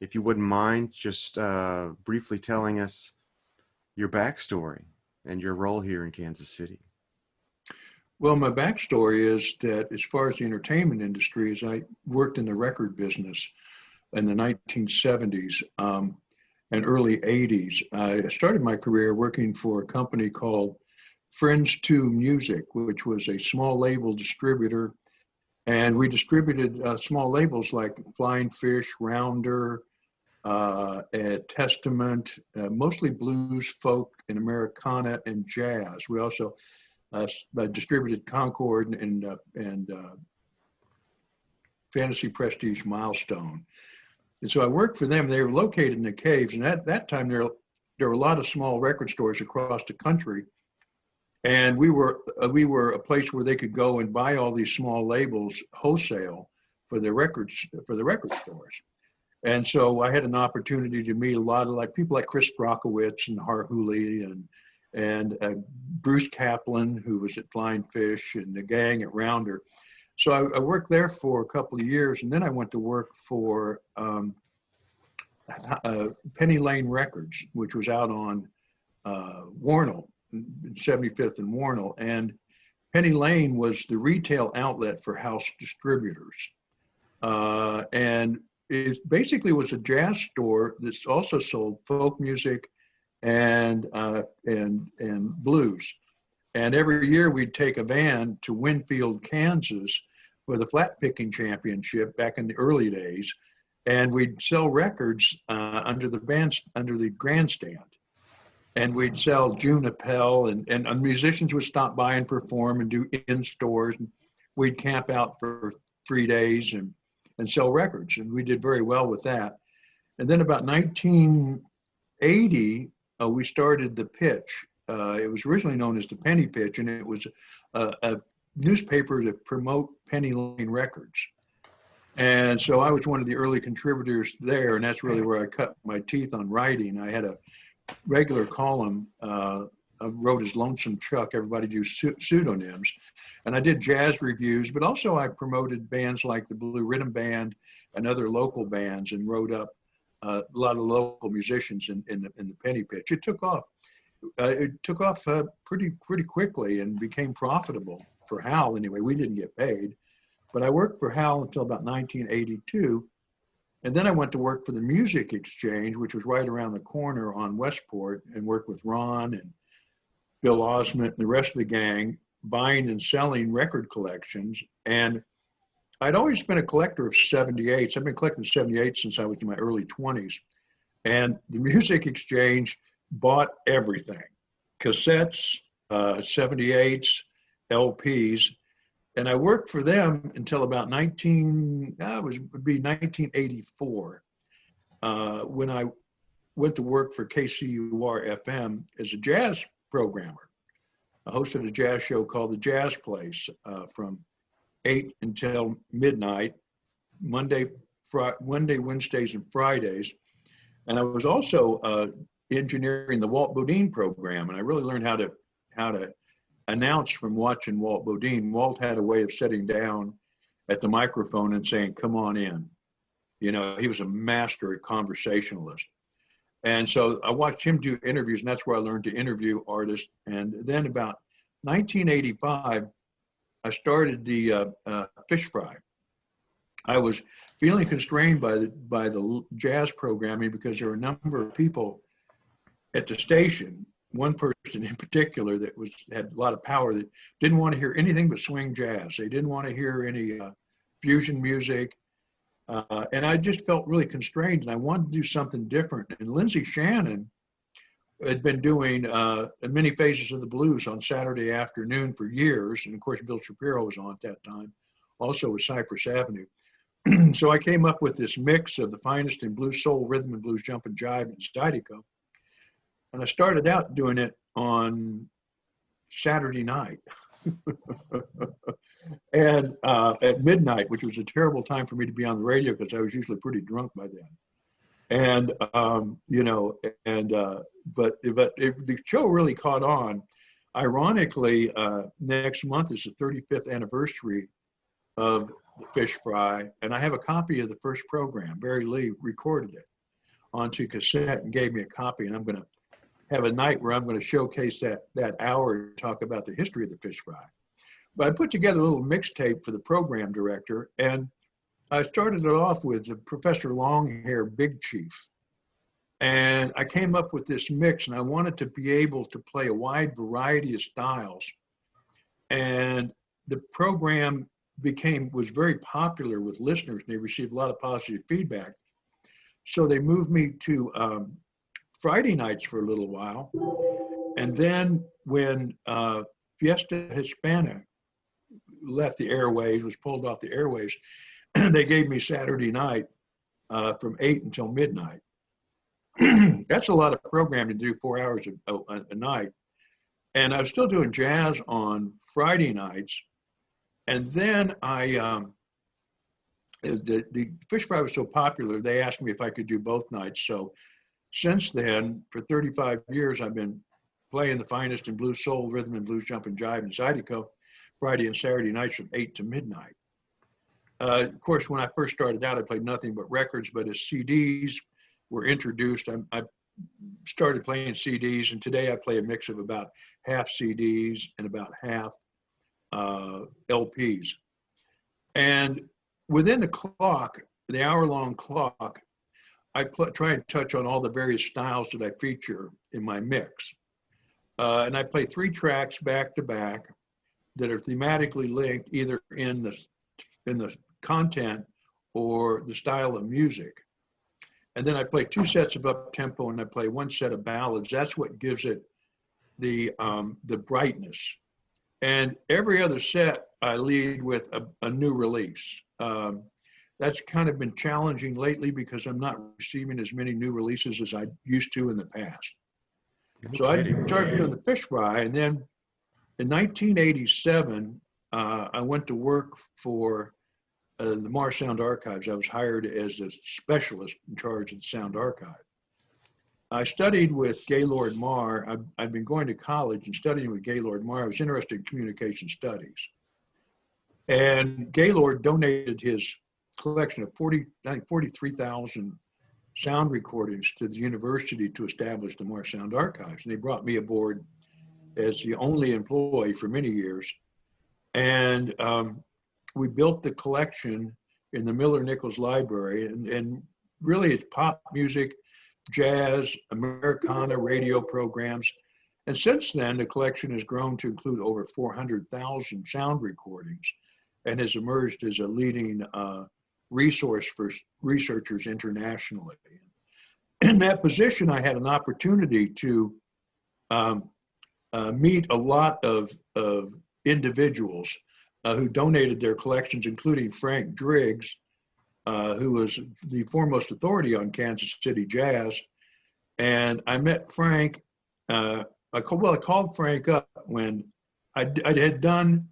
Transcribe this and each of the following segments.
if you wouldn't mind just briefly telling us your backstory and your role here in Kansas City. Well, my backstory is that as far as the entertainment industry is, I worked in the record business in the 1970s and early 80s. I started my career working for a company called Friends 2 Music, which was a small label distributor. And we distributed small labels like Flying Fish, Rounder, Testament, mostly blues, folk, and Americana, and jazz. We also distributed Concord and Fantasy Prestige Milestone. And so I worked for them. They were located in the caves. And at that time, there were a lot of small record stores across the country. And we were a place where they could go and buy all these small labels wholesale for the record stores. And so I had an opportunity to meet a lot of people like Chris Brokowitz and Har Hooley and Bruce Kaplan, who was at Flying Fish, and the gang at Rounder. So I worked there for a couple of years, and then I went to work for Penny Lane Records, which was out on Warnell, 75th and Warnell. And Penny Lane was the retail outlet for House Distributors. And it basically was a jazz store that also sold folk music and blues. And every year we'd take a van to Winfield, Kansas for the flat picking championship back in the early days. And we'd sell records under the grandstand. And we'd sell June Appel, and musicians would stop by and perform and do in stores. And we'd camp out for 3 days and sell records. And we did very well with that. And then about 1980, we started The Pitch. It was originally known as the Penny Pitch, and it was a newspaper to promote Penny Lane Records. And so I was one of the early contributors there, and that's really where I cut my teeth on writing. I had a regular column. I wrote as Lonesome Chuck. Everybody used pseudonyms. And I did jazz reviews, but also I promoted bands like the Blue Rhythm Band and other local bands, and wrote up a lot of local musicians in the Penny Pitch. It took off. Pretty quickly and became profitable for Hal anyway. We didn't get paid, but I worked for Hal until about 1982. And then I went to work for the Music Exchange, which was right around the corner on Westport, and worked with Ron and Bill Osment and the rest of the gang, buying and selling record collections. And I'd always been a collector of 78s. I've been collecting 78s since I was in my early 20s. And the Music Exchange bought everything: cassettes, 78s, LPs. And I worked for them until about 1984, when I went to work for KCUR FM as a jazz programmer. I hosted a jazz show called The Jazz Place from 8 until midnight, Monday, Wednesdays, and Fridays. And I was also engineering the Walt Bodine program, and I really learned how to announce from watching Walt Bodine. Walt had a way of sitting down at the microphone and saying, "Come on in." You know, he was a master conversationalist. And so I watched him do interviews, and that's where I learned to interview artists. And then about 1985, I started the Fish Fry. I was feeling constrained by the jazz programming because there were a number of people at the station. One person in particular that had a lot of power that didn't want to hear anything but swing jazz. They didn't want to hear any fusion music. And I just felt really constrained, and I wanted to do something different. And Lindsay Shannon had been doing Many Phases of the Blues on Saturday afternoon for years. And of course, Bill Shapiro was on at that time, also with Cypress Avenue. So I came up with this mix of the finest in blues, soul, rhythm and blues, jump and jive, and zydeco. And I started out doing it on Saturday night and at midnight, which was a terrible time for me to be on the radio because I was usually pretty drunk by then. And, but if the show really caught on, ironically, next month is the 35th anniversary of the fish fry, and I have a copy of the first program. Barry Lee recorded it onto cassette and gave me a copy, and I'm going to have a night where I'm going to showcase that hour and talk about the history of the fish fry. But I put together a little mixtape for the program director, and I started it off with the Professor Longhair Big Chief. And I came up with this mix, and I wanted to be able to play a wide variety of styles. And the program was very popular with listeners, and they received a lot of positive feedback. So they moved me to Friday nights for a little while. And then when Fiesta Hispana left the airways, was pulled off the airways, they gave me Saturday night from 8 until midnight. That's a lot of programming to do, 4 hours a night. And I was still doing jazz on Friday nights. And then the fish fry was so popular, they asked me if I could do both nights. So since then, for 35 years, I've been playing the finest in blues, soul, rhythm and blues, jump and jive and Zydeco Friday and Saturday nights from 8 to midnight. Of course, when I first started out, I played nothing but records, but as CDs were introduced, I started playing CDs, and today I play a mix of about half CDs and about half LPs. And within the clock, the hour-long clock, I try and touch on all the various styles that I feature in my mix. And I play 3 tracks back to back that are thematically linked either in the content or the style of music. And then I play 2 sets of up-tempo, and I play 1 set of ballads. That's what gives it the brightness. And every other set I lead with a new release. That's kind of been challenging lately because I'm not receiving as many new releases as I used to in the past. So I started doing the fish fry, and then in 1987, I went to work for the Mars Sound Archives. I was hired as a specialist in charge of the Sound Archive. I studied with Gaylord Marr. I've been going to college and studying with Gaylord Marr. I was interested in communication studies. And Gaylord donated his collection of 43,000 sound recordings to the university to establish the Mars Sound Archives. And they brought me aboard as the only employee for many years. And we built the collection in the Miller Nichols Library. And really it's pop music, jazz, Americana, radio programs. And since then, the collection has grown to include over 400,000 sound recordings and has emerged as a leading resource for researchers internationally. In that position, I had an opportunity to meet a lot of individuals who donated their collections, including Frank Driggs, who was the foremost authority on Kansas City jazz. And I met Frank, I called Frank up when I had done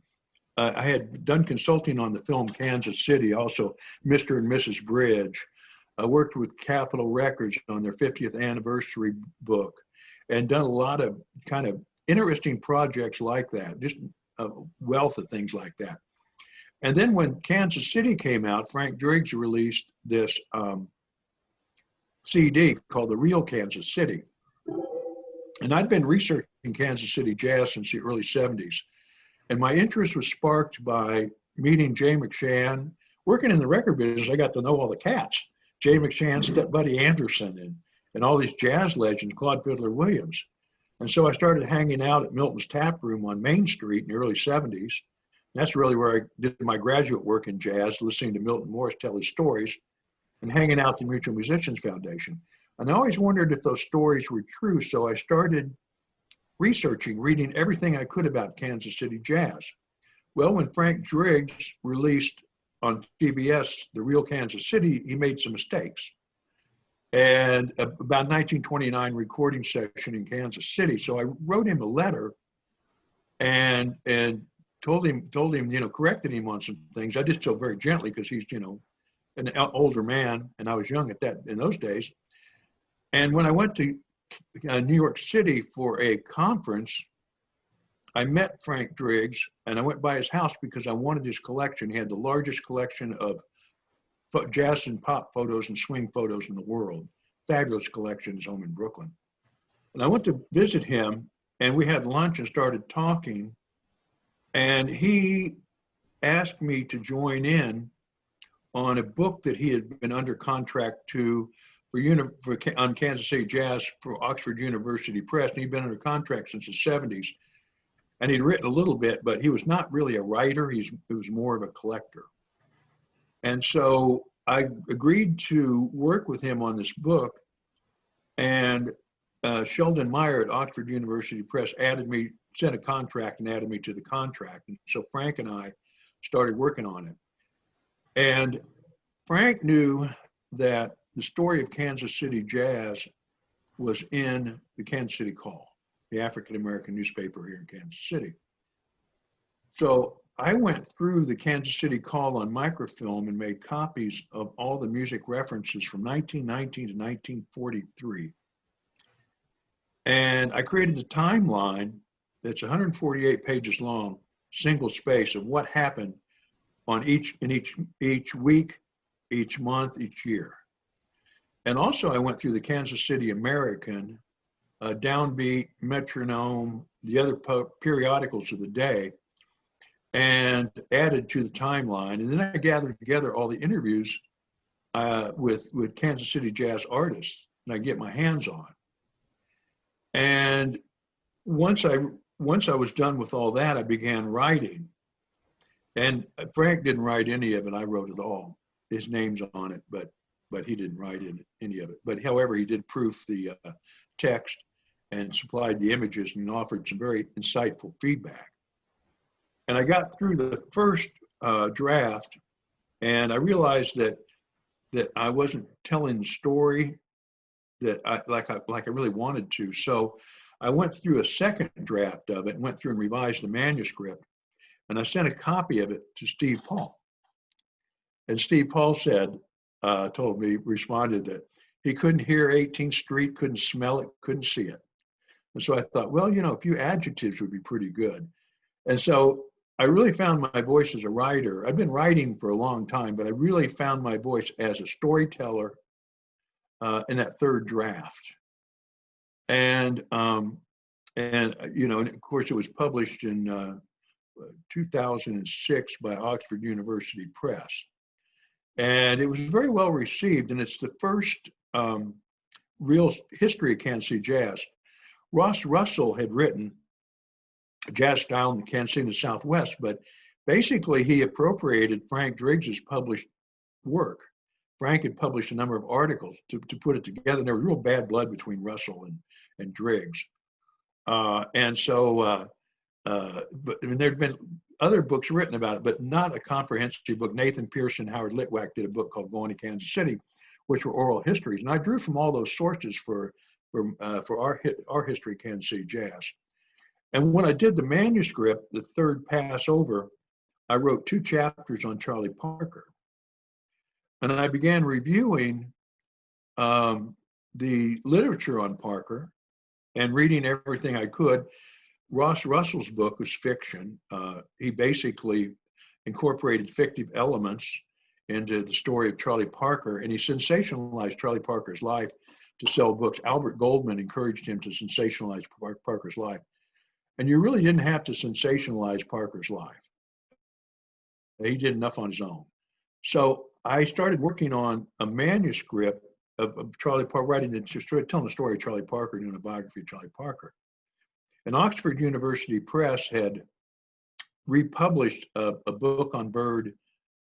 consulting on the film Kansas City, also Mr. and Mrs. Bridge. I worked with Capitol Records on their 50th anniversary book and done a lot of kind of interesting projects like that, just a wealth of things like that. And then when Kansas City came out, Frank Driggs released this CD called The Real Kansas City. And I'd been researching Kansas City jazz since the early 70s. And my interest was sparked by meeting Jay McShann. Working in the record business, I got to know all the cats. Jay McShann, Step Buddy Anderson, and all these jazz legends, Claude Fiddler Williams. And so I started hanging out at Milton's Tap Room on Main Street in the early 70s. That's really where I did my graduate work in jazz, listening to Milton Morris tell his stories and hanging out at the Mutual Musicians Foundation. And I always wondered if those stories were true, so I started researching, reading everything I could about Kansas City jazz. Well, when Frank Driggs released on CBS The Real Kansas City, he made some mistakes. And about 1929 recording session in Kansas City. So I wrote him a letter and told him, corrected him on some things. I did so very gently because he's, an older man, and I was young in those days. And when I went to New York City for a conference, I met Frank Driggs, and I went by his house because I wanted his collection. He had the largest collection of jazz and pop photos and swing photos in the world. Fabulous collection, his home in Brooklyn. And I went to visit him, and we had lunch and started talking. And he asked me to join in on a book that he had been under contract to on Kansas City Jazz for Oxford University Press. And he'd been under contract since the 70s. And he'd written a little bit, but he was not really a writer. He was more of a collector. And so I agreed to work with him on this book. And Sheldon Meyer at Oxford University Press sent a contract and added me to the contract. And so Frank and I started working on it. And Frank knew that the story of Kansas City Jazz was in the Kansas City Call, the African-American newspaper here in Kansas City. So I went through the Kansas City Call on microfilm and made copies of all the music references from 1919 to 1943. And I created a timeline that's 148 pages long, single space, of what happened on each week, each month, each year. And also I went through the Kansas City American, Downbeat, Metronome, the other periodicals of the day, and added to the timeline. And then I gathered together all the interviews with Kansas City jazz artists and I get my hands on. And once I was done with all that, I began writing. And Frank didn't write any of it. I wrote it all. His name's on it, but he didn't write any of it. But however, he did proof the text and supplied the images and offered some very insightful feedback. And I got through the first draft, and I realized that I wasn't telling the story that I really wanted to. So I went through a second draft of it, went through and revised the manuscript, and I sent a copy of it to Steve Paul. And Steve Paul responded that he couldn't hear 18th Street, couldn't smell it, couldn't see it. And so I thought, well, a few adjectives would be pretty good. And so I really found my voice as a writer. I've been writing for a long time, but I really found my voice as a storyteller in that third draft. And of course, it was published in 2006 by Oxford University Press. And it was very well received, and it's the first real history of Kansas City jazz. Ross Russell had written a jazz style in the Kansas City and the Southwest, but basically he appropriated Frank Driggs's published work. Frank had published a number of articles to put it together. There was real bad blood between Russell and Driggs. But there'd been other books written about it, but not a comprehensive book. Nathan Pearson, Howard Litwack did a book called Going to Kansas City, which were oral histories. And I drew from all those sources for our history of Kansas City jazz. And when I did the manuscript, the third pass over, I wrote 2 chapters on Charlie Parker. And I began reviewing the literature on Parker and reading everything I could. Ross Russell's book was fiction. He basically incorporated fictive elements into the story of Charlie Parker, and he sensationalized Charlie Parker's life to sell books. Albert Goldman encouraged him to sensationalize Parker's life. And you really didn't have to sensationalize Parker's life. He did enough on his own. So I started working on a manuscript of Charlie Parker, telling the story of Charlie Parker, doing a biography of Charlie Parker. And Oxford University Press had republished a book on Bird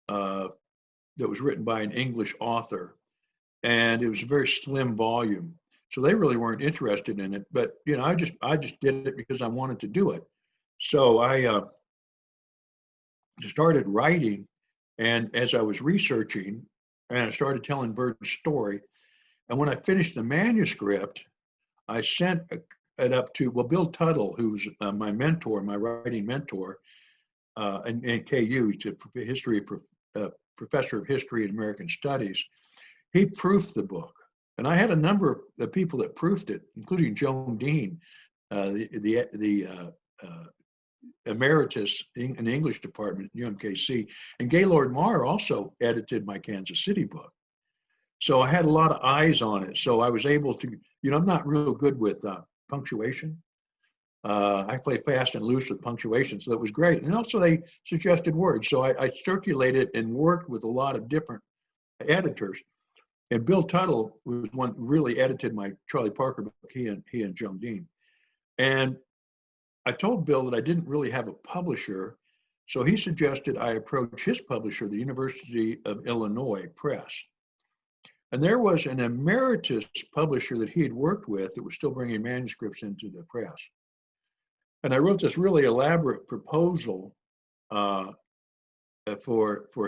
that was written by an English author, and it was a very slim volume. So they really weren't interested in it, but I just did it because I wanted to do it. So I started writing, and as I was researching, and I started telling Bird's story, and when I finished the manuscript, I sent it up to Bill Tuttle, who's my mentor, my writing mentor, in KU. He's a professor of history and American studies. He proofed the book. And I had a number of the people that proofed it, including Joan Dean, the emeritus in the English department at UMKC. And Gaylord Marr also edited my Kansas City book. So I had a lot of eyes on it. So I was able to, I'm not real good with punctuation. I play fast and loose with punctuation, so that was great. And also they suggested words. So I circulated and worked with a lot of different editors. And Bill Tuttle was one who really edited my Charlie Parker book, he and Joan Dean. And I told Bill that I didn't really have a publisher. So he suggested I approach his publisher, the University of Illinois Press. And there was an emeritus publisher that he had worked with that was still bringing manuscripts into the press. And I wrote this really elaborate proposal for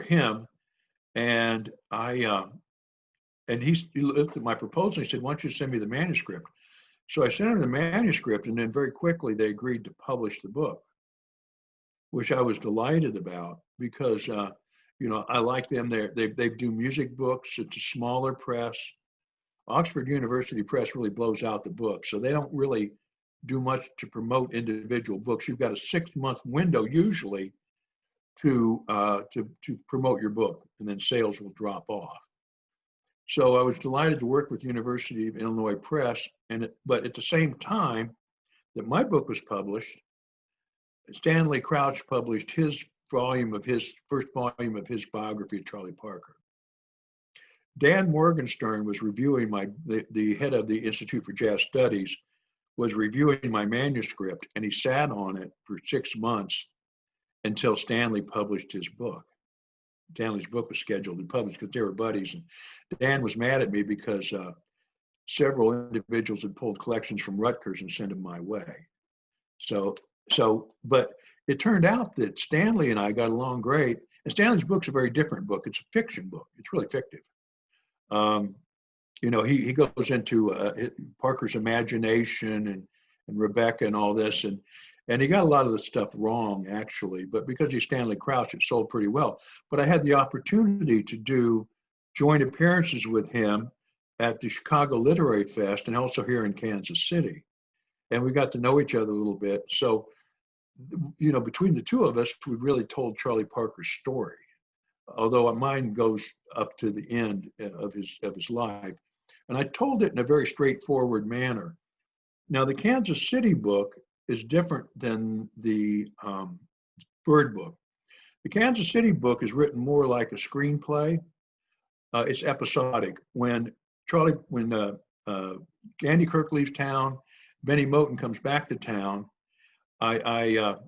him. And he looked at my proposal and he said, "Why don't you send me the manuscript?" So I sent him the manuscript, and then very quickly they agreed to publish the book, which I was delighted about because I like them. They do music books. It's a smaller press. Oxford University Press really blows out the book, so they don't really do much to promote individual books. You've got a 6-month window usually to promote your book, and then sales will drop off. So I was delighted to work with University of Illinois Press, but at the same time that my book was published, Stanley Crouch published his first volume of his biography of Charlie Parker. Dan Morgenstern was reviewing the head of the Institute for Jazz Studies was reviewing my manuscript, and he sat on it for 6 months until Stanley published his book. Stanley's book was scheduled to be published because they were buddies. And Dan was mad at me because several individuals had pulled collections from Rutgers and sent them my way. But it turned out that Stanley and I got along great. And Stanley's book's a very different book. It's a fiction book. It's really fictive. He goes into Parker's imagination and Rebecca and all this, and he got a lot of the stuff wrong actually, but because he's Stanley Crouch, it sold pretty well. But I had the opportunity to do joint appearances with him at the Chicago Literary Fest and also here in Kansas City, and we got to know each other a little bit. So, between the two of us, we really told Charlie Parker's story, although mine goes up to the end of his life. And I told it in a very straightforward manner. Now, the Kansas City book is different than the Bird book. The Kansas City book is written more like a screenplay. It's episodic. When Andy Kirk leaves town, Benny Moten comes back to town, the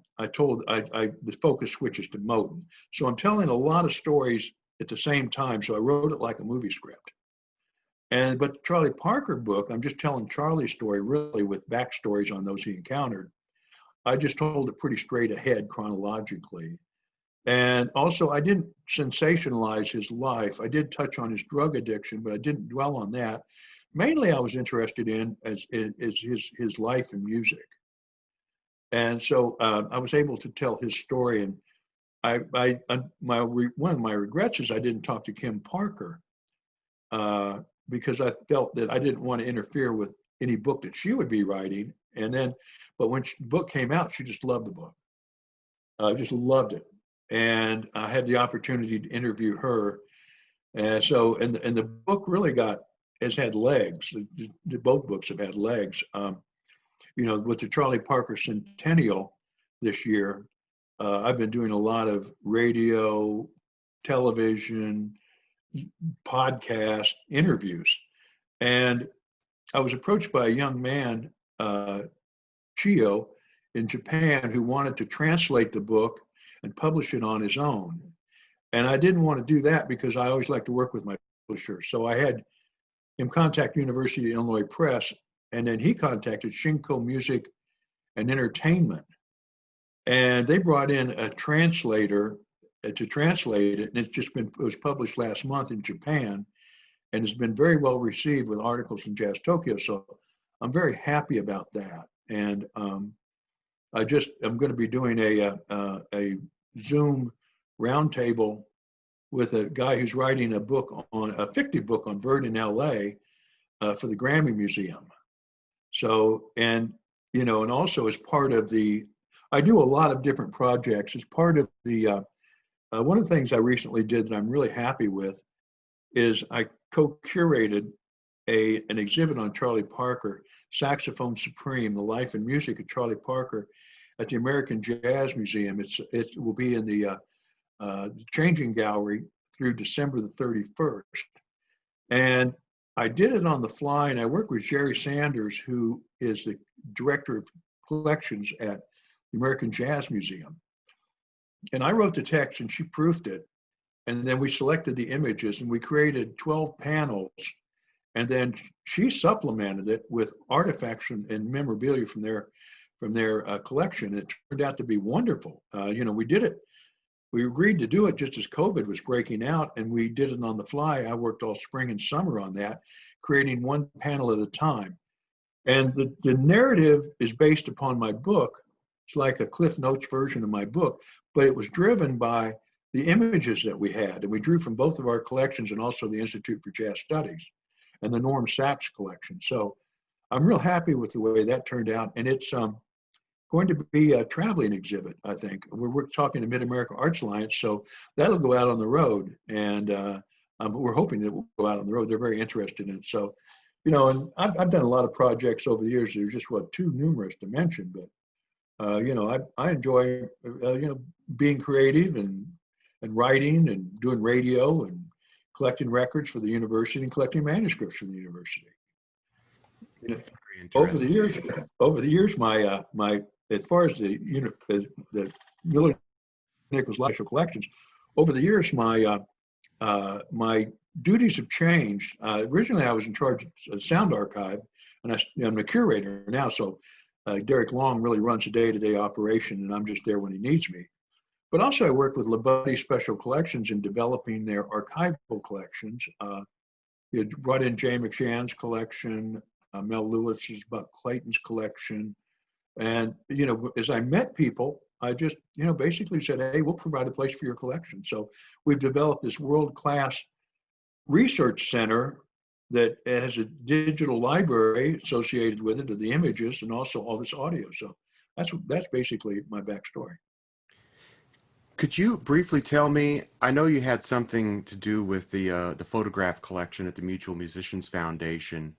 focus switches to Moten. So I'm telling a lot of stories at the same time. So I wrote it like a movie script. But the Charlie Parker book, I'm just telling Charlie's story really with backstories on those he encountered. I just told it pretty straight ahead chronologically. And also I didn't sensationalize his life. I did touch on his drug addiction, but I didn't dwell on that. Mainly I was interested in his life and music. And so I was able to tell his story. And one of my regrets is I didn't talk to Kim Parker, because I felt that I didn't want to interfere with any book that she would be writing. But when the book came out, she just loved the book. Just loved it. And I had the opportunity to interview her. And so, and the book really has had legs. Both books have had legs. With the Charlie Parker Centennial this year, I've been doing a lot of radio, television, podcast interviews. And I was approached by a young man, Chio, in Japan, who wanted to translate the book and publish it on his own. And I didn't want to do that because I always like to work with my publisher. So I had him contact University of Illinois Press, and then he contacted Shinko Music and Entertainment. And they brought in a translator to translate it, and it was published last month in Japan, and it's been very well received with articles in Jazz Tokyo. So I'm very happy about that. And I'm going to be doing a Zoom roundtable with a guy who's writing a fictive book on Bird in LA for the Grammy Museum. So, and also as part of I do a lot of different projects as part of the, one of the things I recently did that I'm really happy with is I co-curated an exhibit on Charlie Parker, Saxophone Supreme, the life and music of Charlie Parker at the American Jazz Museum. It will be in the Changing Gallery through December the 31st. And I did it on the fly, and I worked with Jerry Sanders, who is the director of collections at the American Jazz Museum. And I wrote the text and she proofed it. And then we selected the images and we created 12 panels. And then she supplemented it with artifacts and memorabilia from their collection. It turned out to be wonderful. We did it. We agreed to do it just as COVID was breaking out, and we did it on the fly. I worked all spring and summer on that, creating one panel at a time. And the narrative is based upon my book. It's like a Cliff Notes version of my book, but it was driven by the images that we had. And we drew from both of our collections and also the Institute for Jazz Studies and the Norm Sachs collection. So I'm real happy with the way that turned out. And it's going to be a traveling exhibit, I think. We're talking to Mid-America Arts Alliance, so that'll go out on the road. And we're hoping that it will go out on the road. They're very interested in it. So, and I've done a lot of projects over the years. There's just, too numerous to mention. But, I enjoy, being creative and writing and doing radio and collecting records for the university and collecting manuscripts for the university. Over the years, my as far as the Miller Nichols Special Collections, over the years, my duties have changed. Originally, I was in charge of sound archive, and I'm a curator now. So Derek Long really runs the day-to-day operation, and I'm just there when he needs me. But also, I worked with Labuddy Special Collections in developing their archival collections. He brought in Jay McShann's collection, Mel Lewis's, Buck Clayton's collection. And, as I met people, I just, basically said, hey, we'll provide a place for your collection. So we've developed this world-class research center that has a digital library associated with it of the images and also all this audio. So that's basically my backstory. Could you briefly tell me, I know you had something to do with the photograph collection at the Mutual Musicians Foundation,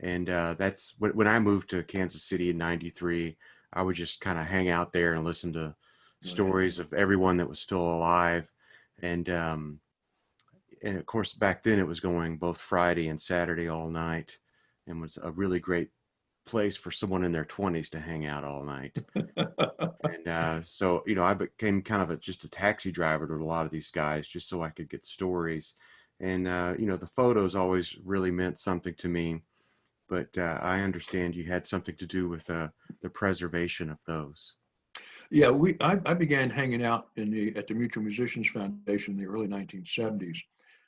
and that's when I moved to Kansas City in '93, I would just kind of hang out there and listen to stories of everyone that was still alive. And of course, back then it was going both Friday and Saturday all night, and was a really great place for someone in their 20s to hang out all night. And so, I became kind of just a taxi driver to a lot of these guys just so I could get stories. And, the photos always really meant something to me. But I understand you had something to do with the preservation of those. Yeah, I began hanging out at the Mutual Musicians Foundation in the early 1970s.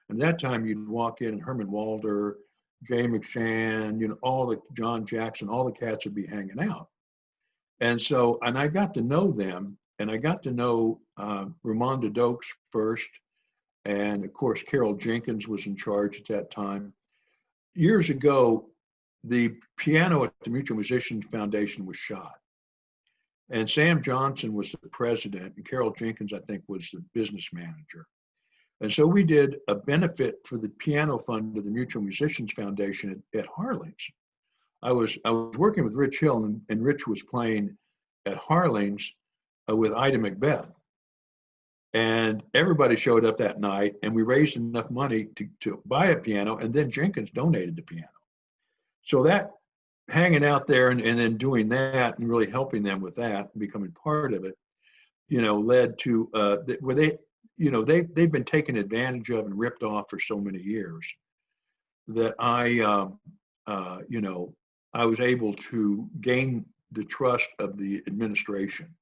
And that time you'd walk in and Herman Walder, Jay McShann, all the John Jackson, all the cats would be hanging out. And so, and I got to know them, and I got to know Ramonda Dokes first. And of course, Carol Jenkins was in charge at that time. Years ago, the piano at the Mutual Musicians Foundation was shot. And Sam Johnson was the president, and Carol Jenkins, I think, was the business manager. And so we did a benefit for the piano fund of the Mutual Musicians Foundation at Harling's. I was working with Rich Hill, and Rich was playing at Harling's with Ida Macbeth. And everybody showed up that night, and we raised enough money to buy a piano, and then Jenkins donated the piano. So that hanging out there and then doing that and really helping them with that and becoming part of it, led to where they've been taken advantage of and ripped off for so many years that I was able to gain the trust of the administration.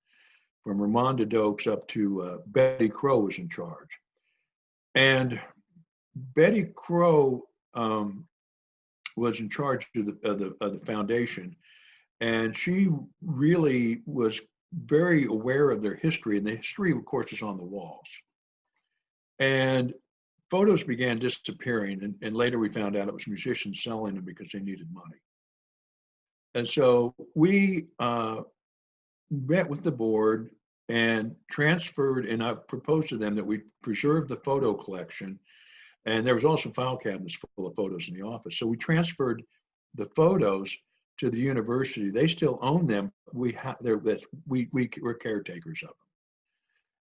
From Ramonda Dokes up to Betty Crow was in charge. And Betty Crow was in charge of the foundation. And she really was very aware of their history. And the history, of course, is on the walls. And photos began disappearing. And later we found out it was musicians selling them because they needed money. And so we met with the board and transferred, and I proposed to them that we preserve the photo collection. And there was also file cabinets full of photos in the office. So we transferred the photos to the university. They still own them. We're caretakers of them.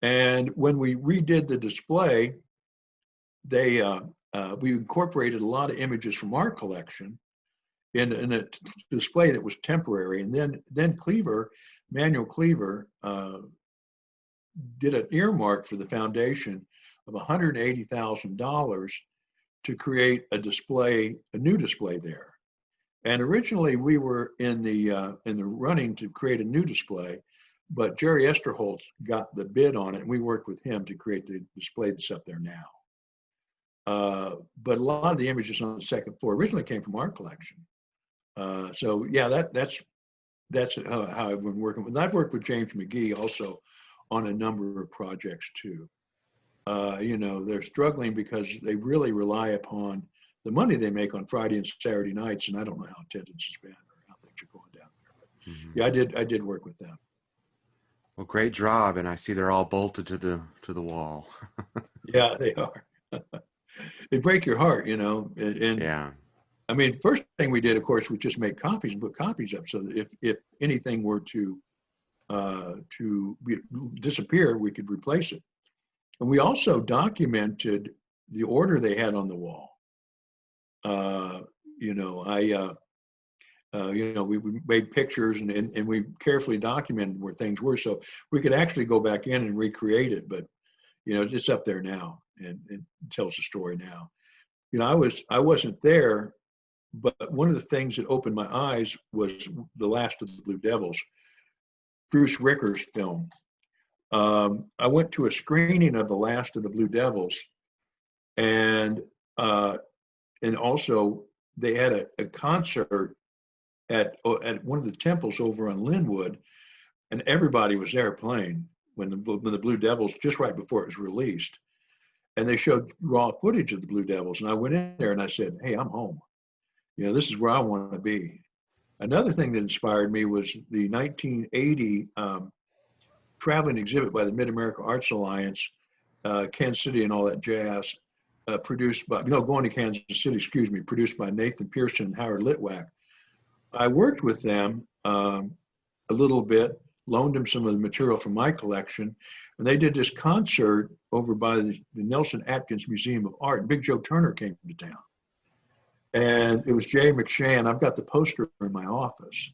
And when we redid the display, we incorporated a lot of images from our collection in a display that was temporary. And then Manuel Cleaver, did an earmark for the foundation of $180,000 to create a new display there. And originally we were in the running to create a new display, but Jerry Esterholtz got the bid on it, and we worked with him to create the display that's up there now. But a lot of the images on the second floor originally came from our collection. So yeah, that's how I've been working with. I've worked with James McGee also on a number of projects too. They're struggling because they really rely upon the money they make on Friday and Saturday nights, and I don't know how attendance has been or how things are going down there. But yeah, I did work with them. Well, great job, and I see they're all bolted to the wall. Yeah, they are. They break your heart, And Yeah. I mean, first thing we did, of course, was just make copies and put copies up so that if anything were to disappear, we could replace it. And we also documented the order they had on the wall. We made pictures and we carefully documented where things were, so we could actually go back in and recreate it. But it's up there now, and it tells the story now. I wasn't there, but one of the things that opened my eyes was The Last of the Blue Devils, Bruce Ricker's film. I went to a screening of The Last of the Blue Devils, and also they had a concert at one of the temples over on Linwood, and everybody was there playing when the Blue Devils, just right before it was released. And they showed raw footage of the Blue Devils, and I went in there and I said, "Hey, I'm home. This is where I want to be." Another thing that inspired me was the 1980 traveling exhibit by the Mid-America Arts Alliance, Kansas City and All That Jazz, going to Kansas City, produced by Nathan Pearson and Howard Litwack. I worked with them a little bit, loaned them some of the material from my collection, and they did this concert over by the Nelson Atkins Museum of Art. Big Joe Turner came to town. And it was Jay McShann. I've got the poster in my office.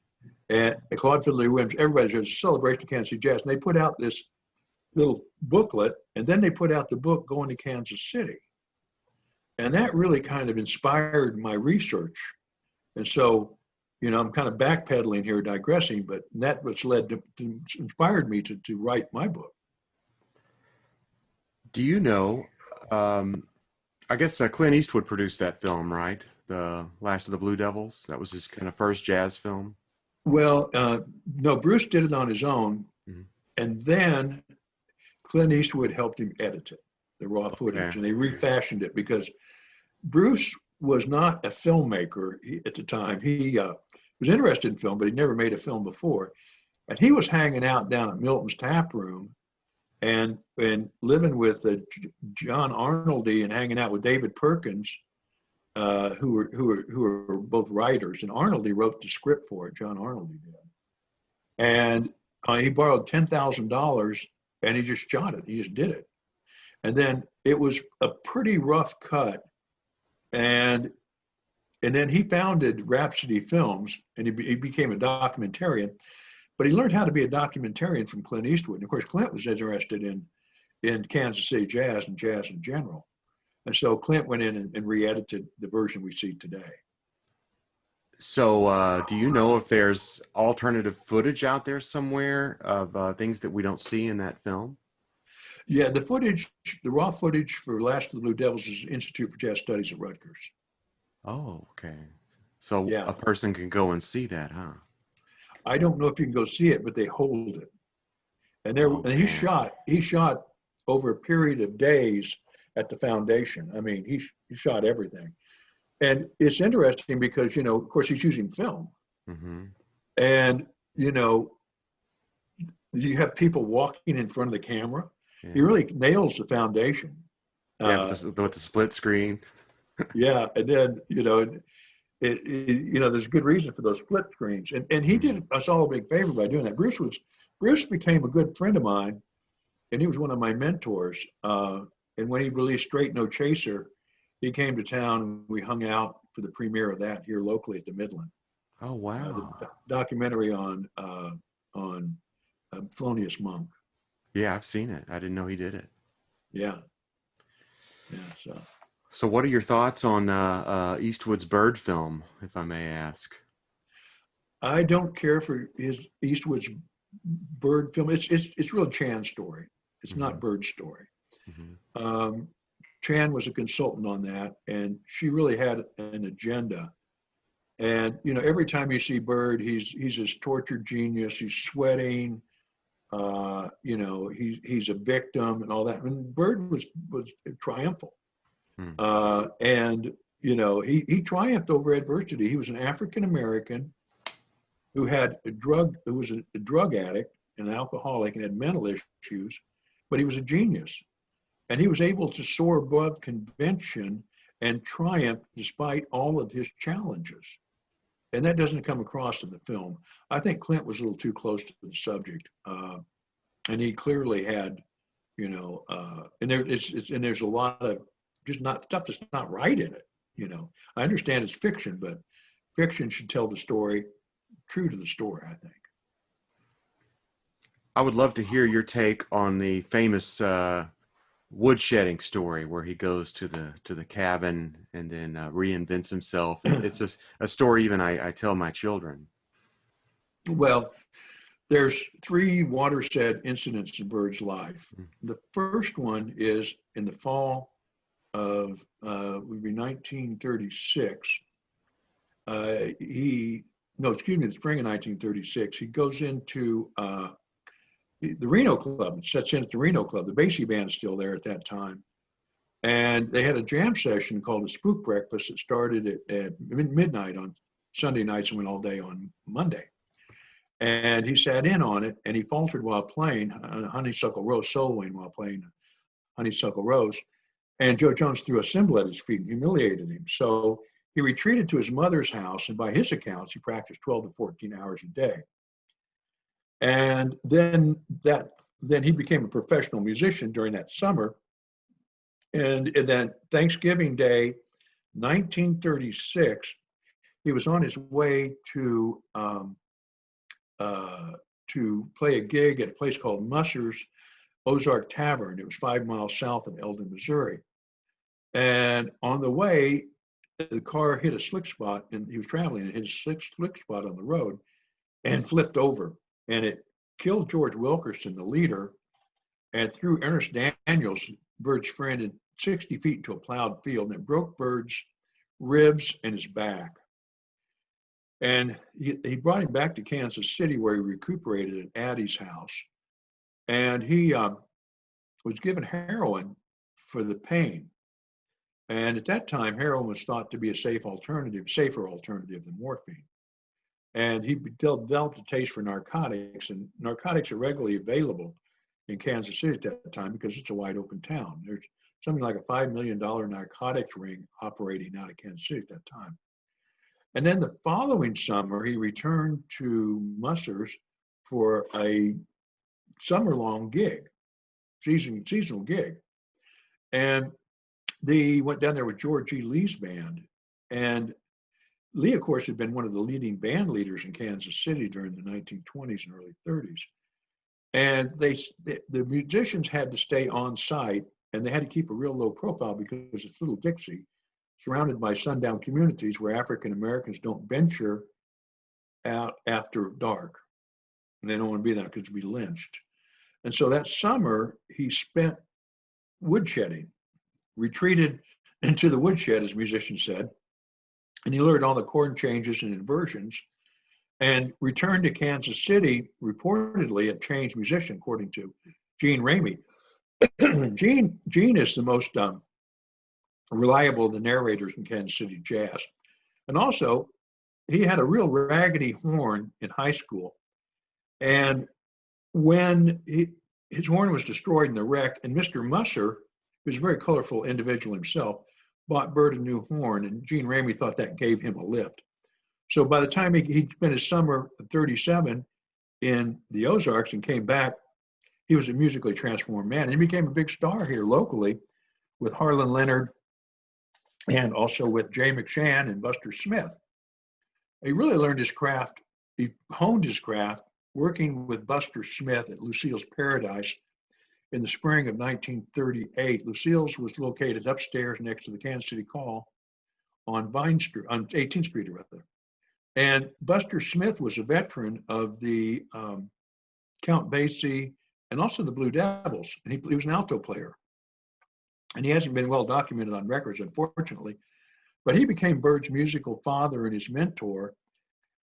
And Claude Fiddler-Williams, everybody says, a celebration of Kansas City jazz. And they put out this little booklet, and then they put out the book Going to Kansas City. And that really kind of inspired my research. And so, I'm kind of backpedaling here, digressing, but that was inspired me to write my book. Do you know, I guess Clint Eastwood produced that film, right? The Last of the Blue Devils. That was his kind of first jazz film. Well, no, Bruce did it on his own. Mm-hmm. And then Clint Eastwood helped him edit it, the raw footage, and they refashioned it because Bruce was not a filmmaker at the time. He was interested in film, but he'd never made a film before. And he was hanging out down at Milton's Tap Room and living with John Arnoldy and hanging out with David Perkins, who were both writers. And Arnoldy wrote the script for it, John Arnoldy did. And he borrowed $10,000 and he just shot it. He just did it. And then it was a pretty rough cut. And then he founded Rhapsody Films, and he became a documentarian. But he learned how to be a documentarian from Clint Eastwood. And of course, Clint was interested in Kansas City jazz and jazz in general. And so Clint went in and re-edited the version we see today. So do you know if there's alternative footage out there somewhere of things that we don't see in that film? Yeah, the raw footage for Last of the Blue Devils is Institute for Jazz Studies at Rutgers. Oh, okay. So yeah. A person can go and see that, huh? I don't know if you can go see it, but they hold it. And he shot over a period of days at the foundation. I mean, he shot everything. And it's interesting because, of course, he's using film. Mm-hmm. And, you have people walking in front of the camera. He Yeah. really nails the foundation. Yeah, Uh, with the split screen. yeah, and then there's good reason for those split screens, and he Mhm. did us all a big favor by doing that. Bruce became a good friend of mine, and he was one of my mentors. And when he released Straight No Chaser, he came to town and we hung out for the premiere of that here locally at the Midland, Oh, the wow. documentary on Thelonious Monk. Yeah, I've seen it. I didn't know he did it. Yeah, yeah. So So, what are your thoughts on Eastwood's Bird film, if I may ask? I don't care for his Eastwood's Bird film. It's real Chan's story. It's not Hmm. Bird's story. Hmm. Um, Chan was a consultant on that, and she really had an agenda. And every time you see Bird, he's this tortured genius. He's sweating. He's a victim and all that. And Bird was triumphant, Hmm. and he triumphed over adversity. He was an African American who was a drug addict, and an alcoholic, and had mental issues, but he was a genius. And he was able to soar above convention and triumph despite all of his challenges. And that doesn't come across in the film. I think Clint was a little too close to the subject. And he clearly had, and there's a lot of just not stuff that's not right in it. I understand it's fiction, but fiction should tell the story true to the story, I think. I would love to hear your take on the famous woodshedding story where he goes to the cabin and then reinvents himself. It's a story even I tell my children. Well, there's three watershed incidents in Bird's life. The first one is in the fall of would be 1936. No, excuse me, the spring of 1936. He goes into the Reno Club, sets in at the Reno Club. The Basie band is still there at that time. And they had a jam session called the Spook Breakfast that started at midnight on Sunday nights and went all day on Monday. And he sat in on it, and he faltered while playing Honeysuckle Rose, soloing while playing Honeysuckle Rose. And Joe Jones threw a cymbal at his feet and humiliated him. So he retreated to his mother's house, and by his accounts, he practiced 12 to 14 hours a day. And then he became a professional musician during that summer. And then Thanksgiving Day, 1936, he was on his way to play a gig at a place called Musser's Ozark Tavern. It was 5 miles south of Eldon, Missouri. And on the way, the car hit a slick spot, and he was traveling and hit a slick spot on the road and flipped over. And it killed George Wilkerson, the leader, and threw Ernest Daniels, Bird's friend, in 60 feet into a plowed field, and it broke Bird's ribs and his back. And he brought him back to Kansas City, where he recuperated at Addie's house. And he was given heroin for the pain. And at that time, heroin was thought to be a safer alternative than morphine. And he developed a taste for narcotics, and narcotics are readily available in Kansas City at that time because it's a wide open town. There's something like a $5 million narcotics ring operating out of Kansas City at that time. And then the following summer, he returned to Musser's for a summer-long gig, seasonal gig. And they went down there with George E. Lee's band. And Lee, of course, had been one of the leading band leaders in Kansas City during the 1920s and early 30s. And the musicians had to stay on site, and they had to keep a real low profile because it's Little Dixie, surrounded by sundown communities where African Americans don't venture out after dark. And they don't want to be there because they'd be lynched. And so that summer, he spent woodshedding, retreated into the woodshed, as musicians said, and he learned all the chord changes and inversions, and returned to Kansas City, reportedly a changed musician, according to Gene Ramey. Gene is the most reliable of the narrators in Kansas City jazz. And also, he had a real raggedy horn in high school. And when his horn was destroyed in the wreck, and Mr. Musser, who's a very colorful individual himself, bought Bert a new horn, and Gene Ramey thought that gave him a lift. So by the time he spent his summer at 37 in the Ozarks and came back, he was a musically transformed man. And he became a big star here locally with Harlan Leonard and also with Jay McShann and Buster Smith. He really learned his craft. He honed his craft working with Buster Smith at Lucille's Paradise in the spring of 1938. Lucille's was located upstairs next to the Kansas City Call on Vine Street, on 18th Street, rather. And Buster Smith was a veteran of the Count Basie and also the Blue Devils, and he was an alto player. And he hasn't been well documented on records, unfortunately, but he became Bird's musical father and his mentor.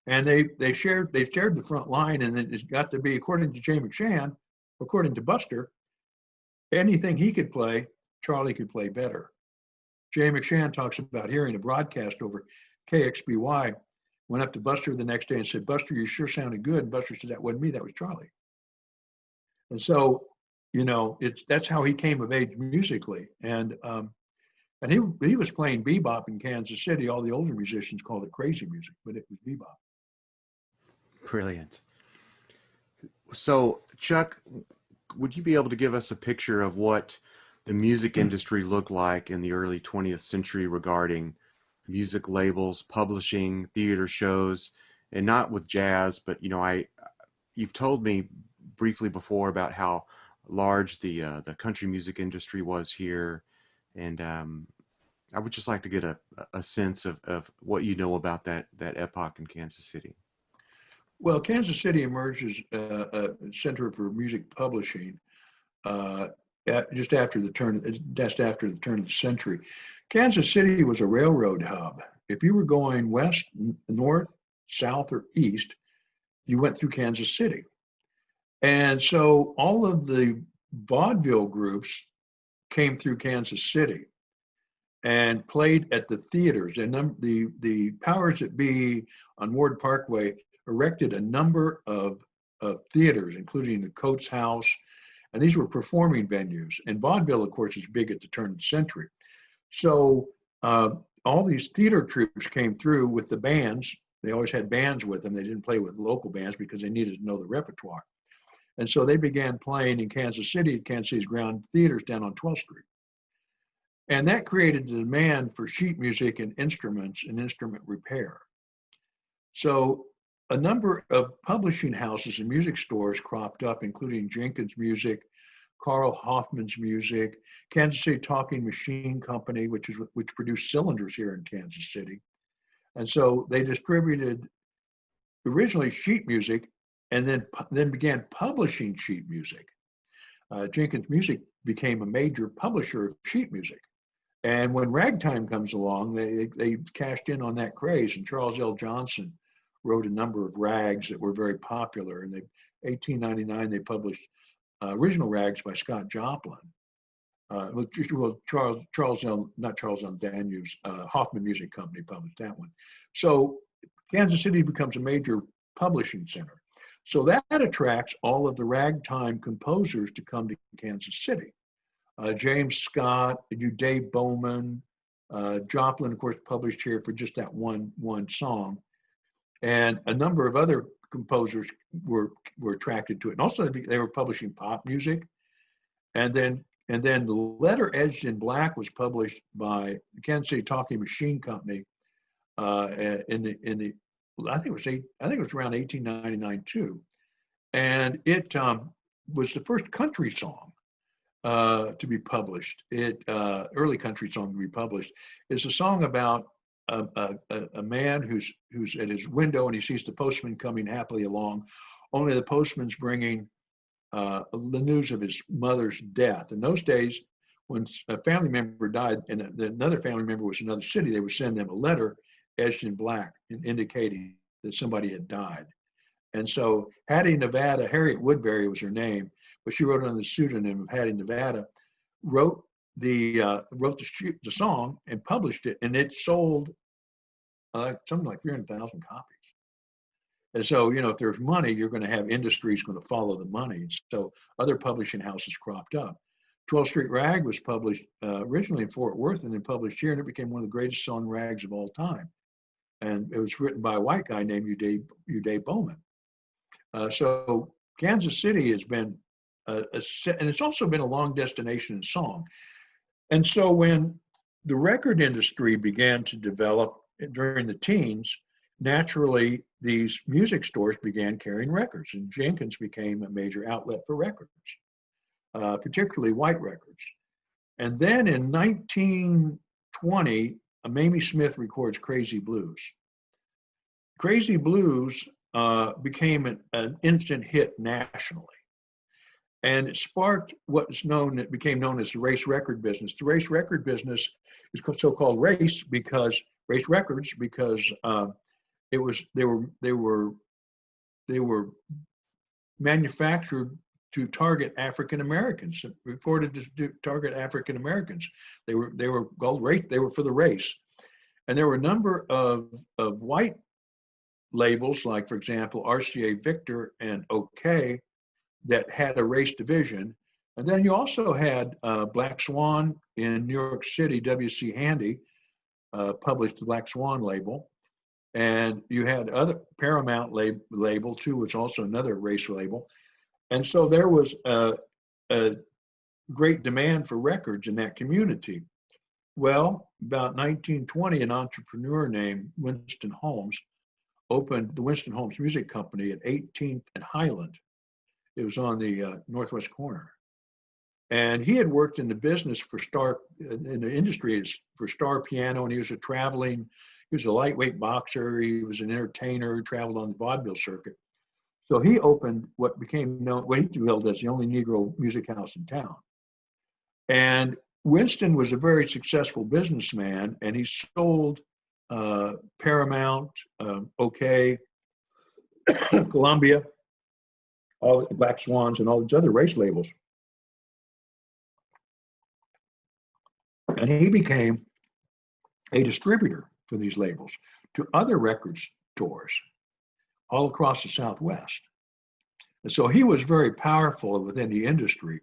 And they shared the front line, and it got to be, according to Jay McShann, according to Buster, anything he could play, Charlie could play better. Jay McShann talks about hearing a broadcast over KXBY, went up to Buster the next day and said, "Buster, you sure sounded good." And Buster said, "That wasn't me, that was Charlie." And so, that's how he came of age musically. And he was playing bebop in Kansas City. All the older musicians called it crazy music, but it was bebop. Brilliant. So, Chuck, would you be able to give us a picture of what the music industry looked like in the early 20th century regarding music labels, publishing, theater shows, and not with jazz, but you've told me briefly before about how large the country music industry was here, and I would just like to get a sense of what you know about that epoch in Kansas City. Well, Kansas City emerged as a center for music publishing just after the turn of the century. Kansas City was a railroad hub. If you were going west, north, south, or east, you went through Kansas City. And so all of the vaudeville groups came through Kansas City and played at the theaters. And the powers that be on Ward Parkway erected a number of theaters, including the Coates House, and these were performing venues. And vaudeville, of course, is big at the turn of the century. So all these theater troupes came through with the bands. They always had bands with them. They didn't play with local bands because they needed to know the repertoire. And so they began playing in Kansas City, Kansas City's Ground Theaters down on 12th Street. And that created the demand for sheet music and instruments and instrument repair. So a number of publishing houses and music stores cropped up, including Jenkins Music, Carl Hoffman's Music, Kansas City Talking Machine Company, which produced cylinders here in Kansas City. And so they distributed originally sheet music and then began publishing sheet music. Jenkins Music became a major publisher of sheet music. And when ragtime comes along, they cashed in on that craze, and Charles L. Johnson wrote a number of rags that were very popular. And in 1899, they published original rags by Scott Joplin. Hoffman Music Company published that one. So Kansas City becomes a major publishing center. So that attracts all of the ragtime composers to come to Kansas City. James Scott, Dave Bowman, Joplin, of course, published here for just that one song. And a number of other composers were attracted to it. And also they were publishing pop music. And then The Letter Edged in Black was published by the Kansas City Talking Machine Company I think it was around 1899 too. And it was the first country song to be published. Early country song to be published. It's a song about a man who's at his window and he sees the postman coming happily along, only the postman's bringing the news of his mother's death. In those days, when a family member died and another family member was in another city, they would send them a letter edged in black and indicating that somebody had died. And so Hattie Nevada, Harriet Woodbury was her name, but she wrote it under the pseudonym of Hattie Nevada, wrote the song and published it, and it sold something like 300,000 copies. And so, you know, if there's money, you're going to have industries going to follow the money. So other publishing houses cropped up. 12th Street Rag was published originally in Fort Worth and then published here, and it became one of the greatest selling rags of all time. And it was written by a white guy named Uday Bowman. So Kansas City has been, and it's also been a long destination in song. And so when the record industry began to develop during the teens, naturally these music stores began carrying records, and Jenkins became a major outlet for records, particularly white records. And then in 1920, Mamie Smith records Crazy Blues. Crazy Blues became an instant hit nationally. And it sparked what's known, it became known as the race record business. The race record business is so-called race records because they were manufactured to target African Americans, reported to target African Americans. They were called race. They were for the race, and there were a number of white labels, like for example RCA Victor and OK, that had a race division. And then you also had Black Swan in New York City. W.C. Handy published the Black Swan label. And you had other Paramount label too, which also another race label. And so there was a great demand for records in that community. Well, about 1920, an entrepreneur named Winston Holmes opened the Winston Holmes Music Company at 18th and Highland. It was on the northwest corner. And he had worked in the business in the industry for Star Piano, and he was he was a lightweight boxer, he was an entertainer, traveled on the vaudeville circuit. So he opened what became known, what he billed as the only Negro music house in town. And Winston was a very successful businessman, and he sold Paramount, OK, Columbia, all the Black Swans, and all these other race labels. And he became a distributor for these labels to other record stores all across the Southwest. And so he was very powerful within the industry.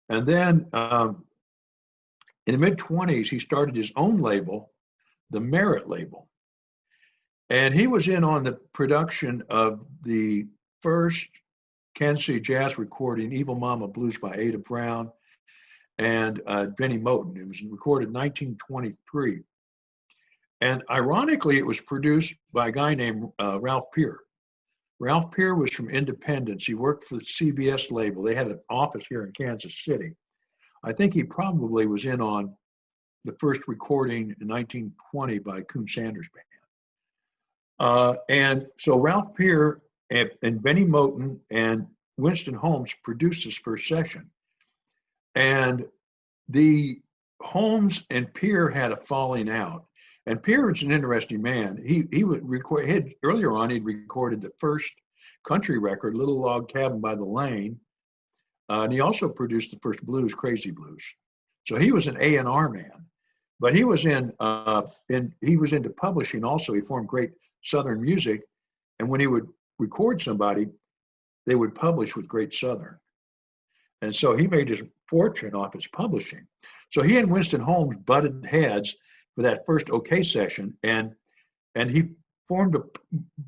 And then in the mid-20s, he started his own label, the Merit label. And he was in on the production of the first Kansas City jazz recording, Evil Mama Blues by Ada Brown and Benny Moten. It was recorded in 1923. And ironically, it was produced by a guy named Ralph Peer. Ralph Peer was from Independence. He worked for the CBS label. They had an office here in Kansas City. I think he probably was in on the first recording in 1920 by Coon Sanders Band. And so Ralph Peer and Benny Moten and Winston Holmes produced this first session. And the Holmes and Peer had a falling out. And Peer was an interesting man. He would record, earlier on, he'd recorded the first country record, Little Log Cabin by the Lane. And he also produced the first blues, Crazy Blues. So he was an A&R man. But he was he was into publishing also. He formed Great Southern Music. And when he would record somebody, they would publish with Great Southern. And so he made his fortune off his publishing. So he and Winston Holmes butted heads for that first OK session, and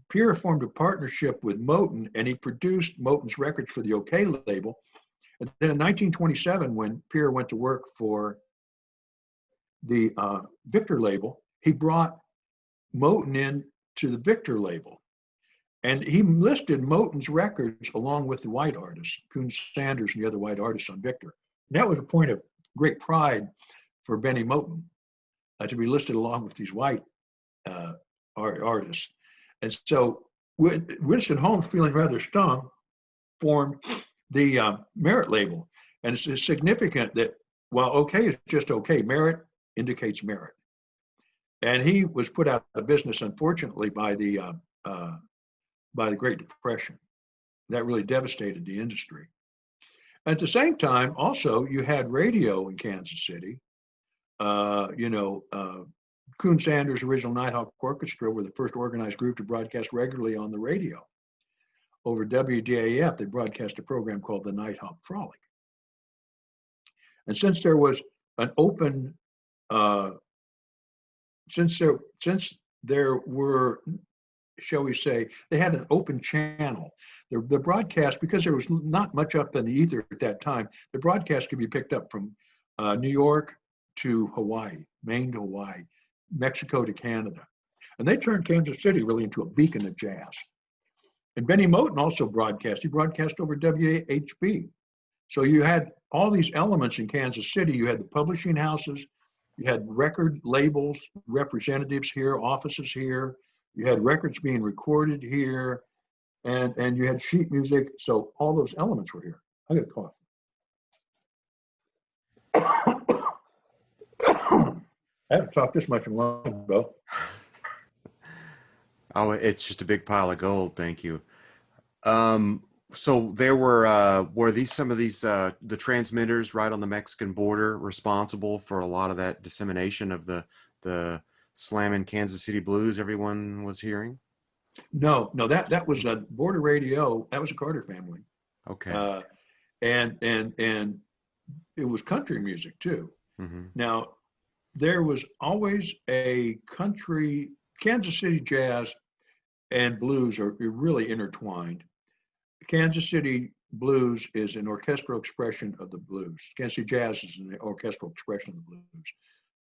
Peer formed a partnership with Moten, and he produced Moten's records for the OK label. And then in 1927, when Peer went to work for the Victor label, he brought Moten in to the Victor label. And he listed Moten's records along with the white artists, Coon Sanders and the other white artists on Victor. And that was a point of great pride for Benny Moten to be listed along with these white artists. And so Winston Holmes, feeling rather stung, formed the Merit label. And it's significant that while OK is just OK, Merit indicates merit. And he was put out of business, unfortunately, by the Great Depression. That really devastated the industry. At the same time, also, you had radio in Kansas City. Coon Sanders' original Nighthawk Orchestra were the first organized group to broadcast regularly on the radio. Over WDAF, they broadcast a program called the Nighthawk Frolic. And since there was an open, since there were, shall we say, they had an open channel. The broadcast, because there was not much up in the ether at that time, the broadcast could be picked up from New York to Hawaii, Maine to Hawaii, Mexico to Canada. And they turned Kansas City really into a beacon of jazz. And Benny Moten also broadcast. He broadcast over WHB. So you had all these elements in Kansas City. You had the publishing houses, you had record labels, representatives here, offices here. You had records being recorded here, and you had sheet music. So all those elements were here. I got a cough. I haven't talked this much in a long time, Bill. Oh, it's just a big pile of gold. Thank you. So there were these some of these the transmitters right on the Mexican border responsible for a lot of that dissemination of the slamming Kansas City blues everyone was hearing? No, that was a border radio. That was a Carter family. Okay. And it was country music too. Mm-hmm. Now, there was always a country, Kansas City jazz and blues are really intertwined. Kansas City blues is an orchestral expression of the blues. Kansas City jazz is an orchestral expression of the blues.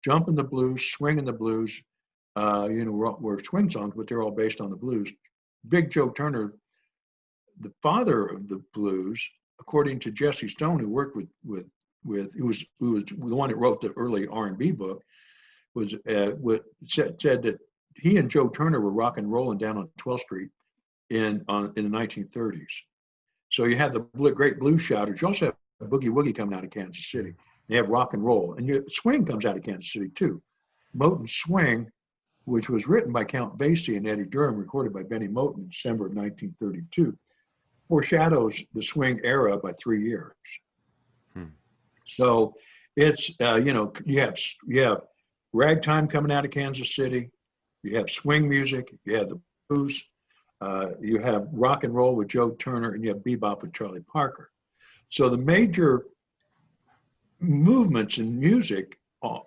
Jump in the blues, swing in the blues, were swing songs, but they're all based on the blues. Big Joe Turner, the father of the blues, according to Jesse Stone, who worked who was the one that wrote the early R&B book, said that he and Joe Turner were rock and rolling down on 12th Street in the 1930s. So you have the great blues shouters. You also have Boogie Woogie coming out of Kansas City. You have rock and roll, and swing comes out of Kansas City too. Moten's Swing, which was written by Count Basie and Eddie Durham, recorded by Benny Moten in December of 1932, foreshadows the swing era by 3 years. So it's you have ragtime coming out of Kansas City, you have swing music, you have the blues, you have rock and roll with Joe Turner, and you have bebop with Charlie Parker. So the major movements in music,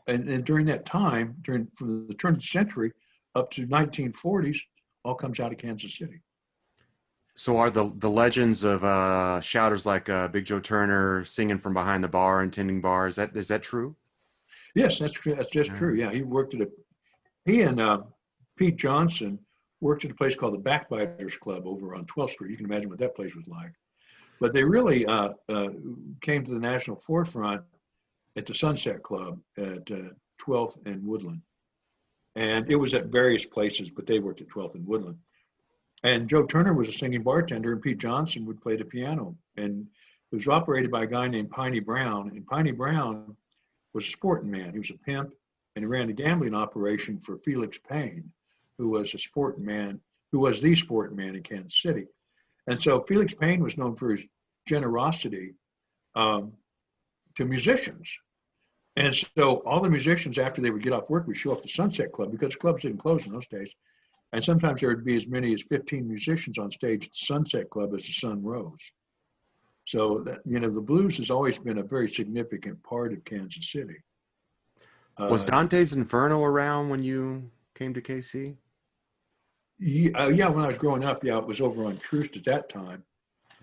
and during that time, from the turn of the century up to 1940s, all comes out of Kansas City. So are the legends of shouters like Big Joe Turner singing from behind the bar and tending bar, is that true? Yes, that's true. That's just true. Yeah, he and Pete Johnson worked at a place called the Backbiters Club over on 12th Street. You can imagine what that place was like. But they really came to the national forefront at the Sunset Club at 12th and Woodland. And it was at various places, but they worked at 12th and Woodland. And Joe Turner was a singing bartender, and Pete Johnson would play the piano. And it was operated by a guy named Piney Brown. And Piney Brown was a sporting man. He was a pimp, and he ran a gambling operation for Felix Payne, who was a sporting man, who was the sporting man in Kansas City. And so Felix Payne was known for his generosity to musicians. And so all the musicians, after they would get off work, would show up at the Sunset Club, because clubs didn't close in those days. And sometimes there would be as many as 15 musicians on stage at the Sunset Club as the sun rose. So that, the blues has always been a very significant part of Kansas City. Was Dante's Inferno around when you came to KC? Yeah, when I was growing up, it was over on Troost at that time.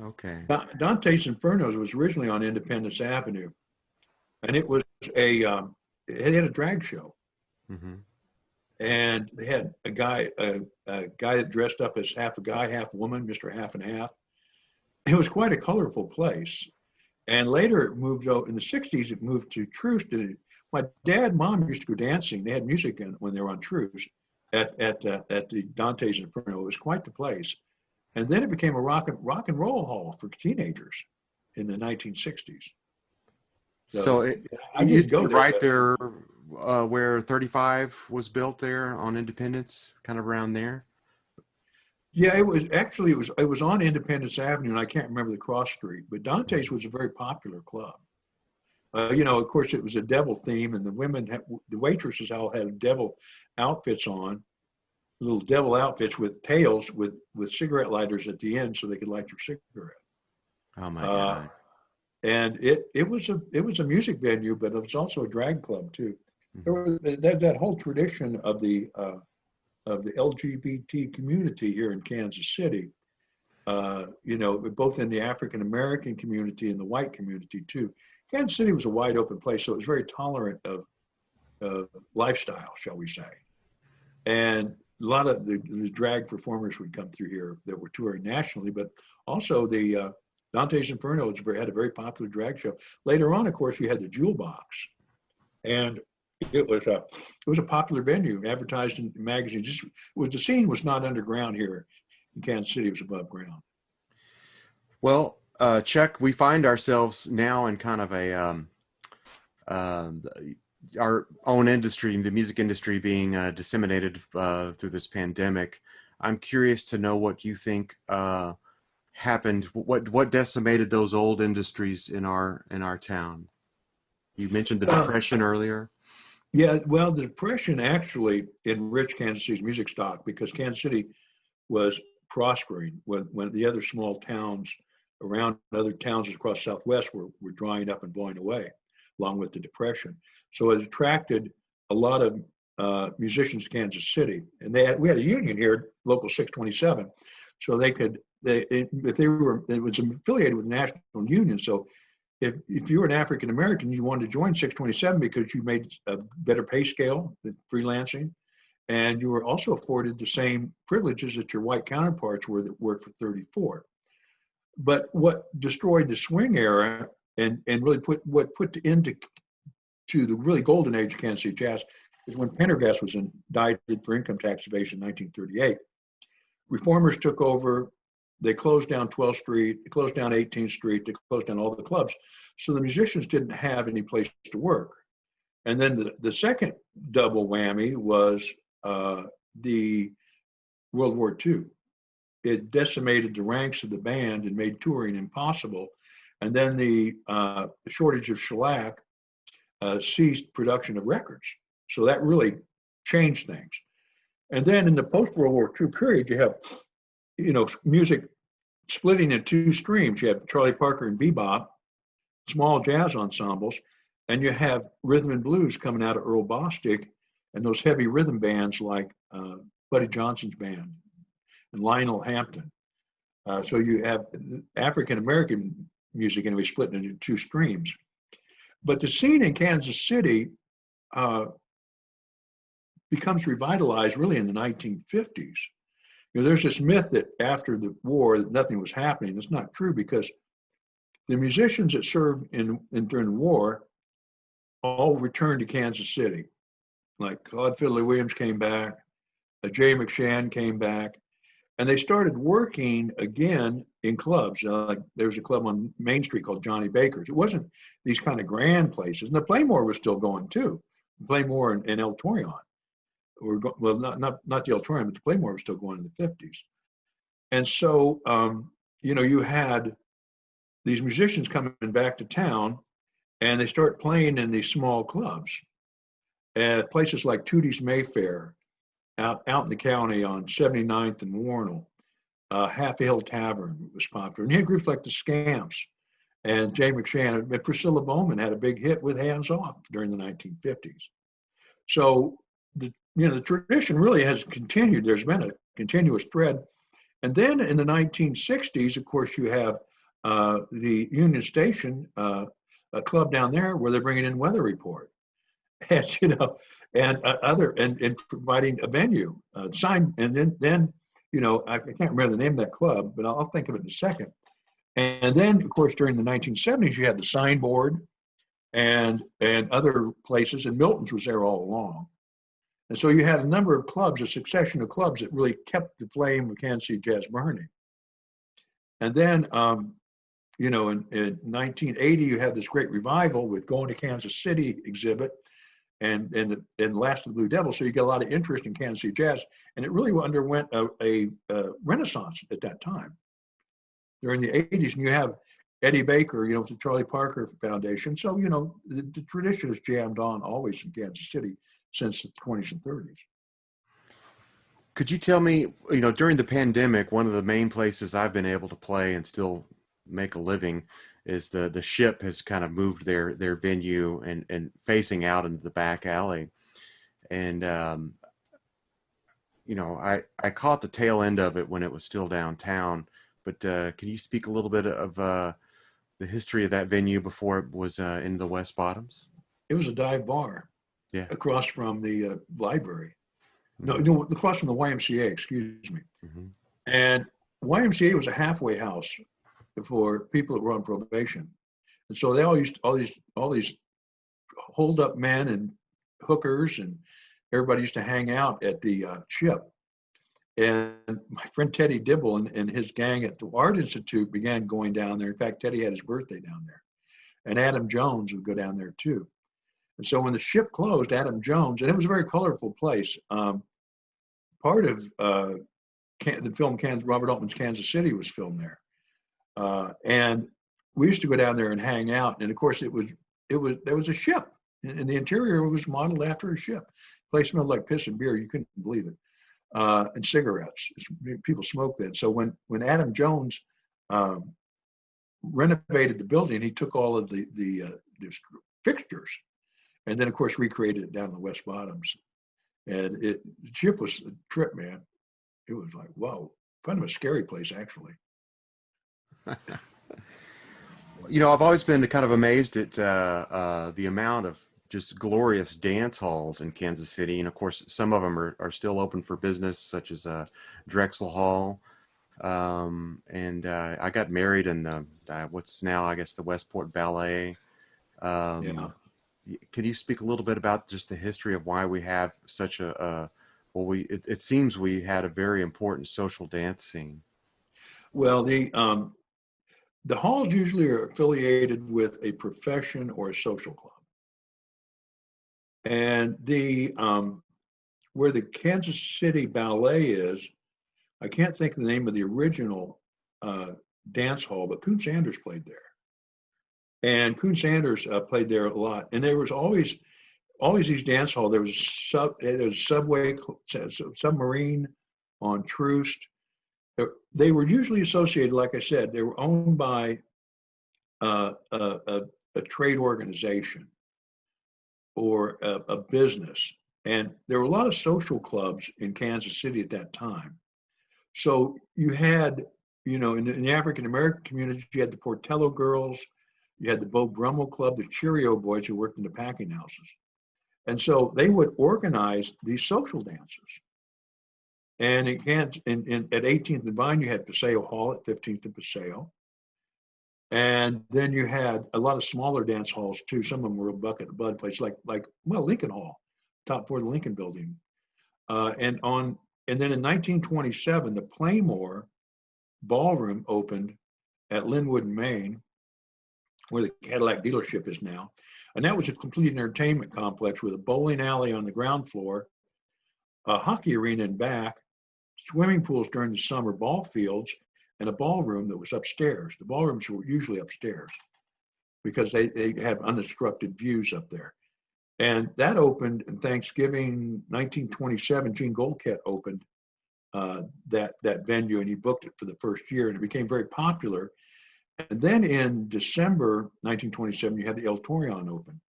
Okay. Dante's Infernos was originally on Independence Avenue, and it was it had a drag show. Mm-hmm. And they had a guy that dressed up as half a guy, half woman, Mr. Half and Half. It was quite a colorful place. And later it moved out in the 60s, it moved to Troost. My dad and mom used to go dancing. They had music when they were on Troost at the Dante's Inferno. It was quite the place. And then it became a rock and roll hall for teenagers in the 1960s. So I didn't go there, right there where 35 was built there on Independence, kind of around there. Yeah, it was on Independence Avenue, and I can't remember the cross street, but Dante's was a very popular club. Of course, it was a devil theme, and the waitresses all had devil outfits on, little devil outfits with tails with cigarette lighters at the end so they could light your cigarette. Oh my Uh, God. and it was a music venue, but it was also a drag club too. There Mhm. was that whole tradition of the LGBT community here in Kansas City. Both in the African American community and the white community too. Kansas City was a wide open place, so it was very tolerant of lifestyle, shall we say. And a lot of the drag performers would come through here that were touring nationally, but also the Dante's Inferno had a very popular drag show. Later on, of course, you had the Jewel Box, and it was a popular venue, advertised in magazines. The scene was not underground here in Kansas City; it was above ground. Well, Chuck, we find ourselves now in kind of a uh, our own industry, the music industry, being disseminated through this pandemic. I'm curious to know what you think happened. What decimated those old industries in our town? You mentioned the Uh, Depression earlier. yeah, well, the Depression actually enriched Kansas City's music stock because Kansas City was prospering when the other small towns around other towns across Southwest were drying up and blowing away, along with the Depression. So it attracted a lot of musicians to Kansas City, and we had a union here, Local 627, so if they were, it was affiliated with the National Union. So if you were an African American, you wanted to join 627 because you made a better pay scale than freelancing, and you were also afforded the same privileges that your white counterparts were that worked for 34. But what destroyed the swing era and really put into to the really golden age of Kansas City jazz is when Pendergast was indicted for income tax evasion in 1938. Reformers took over. They closed down 12th Street, they closed down 18th Street, they closed down all the clubs. So the musicians didn't have any place to work. And then the second double whammy was the World War II. It decimated the ranks of the band and made touring impossible. And then the shortage of shellac ceased production of records. So that really changed things. And then in the post-World War II period, you have, music splitting in two streams. You have Charlie Parker and bebop, small jazz ensembles, and you have rhythm and blues coming out of Earl Bostic and those heavy rhythm bands like Buddy Johnson's band and Lionel Hampton. So you have African American music anyway split into two streams. But the scene in Kansas City becomes revitalized really in the 1950s. There's this myth that after the war that nothing was happening. It's not true because the musicians that served during the war all returned to Kansas City. Like Claude Fiddler Williams came back, Jay McShann came back, and they started working again in clubs. Like there was a club on Main Street called Johnny Baker's. It wasn't these kind of grand places, and the Playmore was still going too. Playmore and El Torreon well, not the El Torreon, but the Playmore was still going in the 50s. And so, you had these musicians coming back to town, and they start playing in these small clubs at places like Tootie's Mayfair, out in the county on 79th and Warnell. Half Hill Tavern was popular. And you had groups like the Scamps and Jay McShann. And Priscilla Bowman had a big hit with Hands Off during the 1950s. So the tradition really has continued. There's been a continuous thread. And then in the 1960s, of course, you have the Union Station, a club down there where they're bringing in Weather Report, and and providing a venue, sign, and then I can't remember the name of that club, but I'll think of it in a second. And then, of course, during the 1970s, you had the Signboard and other places, and Milton's was there all along. And so you had a number of clubs, a succession of clubs that really kept the flame of Kansas City jazz burning. And then, in 1980, you had this great revival with Going to Kansas City exhibit and Last of the Blue Devils. So you get a lot of interest in Kansas City jazz, and it really underwent a renaissance at that time during the 80s. And you have Eddie Baker, with the Charlie Parker Foundation. So, the tradition has jammed on always in Kansas City since the 20s and 30s. Could you tell me, during the pandemic, one of the main places I've been able to play and still make a living is the Ship has kind of moved their venue and facing out into the back alley. And I caught the tail end of it when it was still downtown. But can you speak a little bit of the history of that venue before it was in the West Bottoms? It was a dive bar Yeah. across from the library. No, Mm-hmm. no, across from the YMCA, excuse me. Mm-hmm. And YMCA was a halfway house for people that were on probation. And so they all these hold up men and hookers, and everybody used to hang out at the Ship. And my friend Teddy Dibble and his gang at the Art Institute began going down there. In fact, Teddy had his birthday down there. And Adam Jones would go down there too. And so when the Ship closed, Adam Jones, and it was a very colorful place. Part of the film Robert Altman's Kansas City was filmed there. And we used to go down there and hang out. And of course, there was a ship, and the interior was modeled after a ship. The place smelled like piss and beer. You couldn't believe it. And cigarettes. People smoked then. So when Adam Jones renovated the building, he took all of the fixtures, and then of course recreated it down in the West Bottoms. And the Ship was a trip, man. It was like, whoa, kind of a scary place actually. I've always been kind of amazed at the amount of just glorious dance halls in Kansas City. And of course, some of them are still open for business, such as Drexel Hall. And I got married in what's now, I guess, the Westport Ballet. Yeah. Can you speak a little bit about just the history of why we have such it seems we had a very important social dance scene. Well, the halls usually are affiliated with a profession or a social club. And where the Kansas City Ballet is, I can't think of the name of the original dance hall, but Coon Sanders played there. And Coon Sanders played there a lot. And there was always these dance halls. There was a subway, submarine on Troost. They were usually associated, like I said, they were owned by a trade organization or a business. And there were a lot of social clubs in Kansas City at that time. So you had, in the African American community, you had the Portello Girls, you had the Beau Brummel Club, the Cheerio Boys who worked in the packing houses. And so they would organize these social dances. And at 18th and Vine, you had Paseo Hall at 15th and Paseo. And then you had a lot of smaller dance halls too. Some of them were a bucket of blood places, like Lincoln Hall, top floor of the Lincoln Building. And then in 1927, the Playmore Ballroom opened at Linwood, Maine, where the Cadillac dealership is now. And that was a complete entertainment complex with a bowling alley on the ground floor, a hockey arena in back, swimming pools during the summer, ball fields, and a ballroom that was upstairs. The ballrooms were usually upstairs because they have unobstructed views up there. And that opened in Thanksgiving 1927. Gene Goldkett opened that venue, and he booked it for the first year, and it became very popular. And then in December 1927, you had the El Torreon open,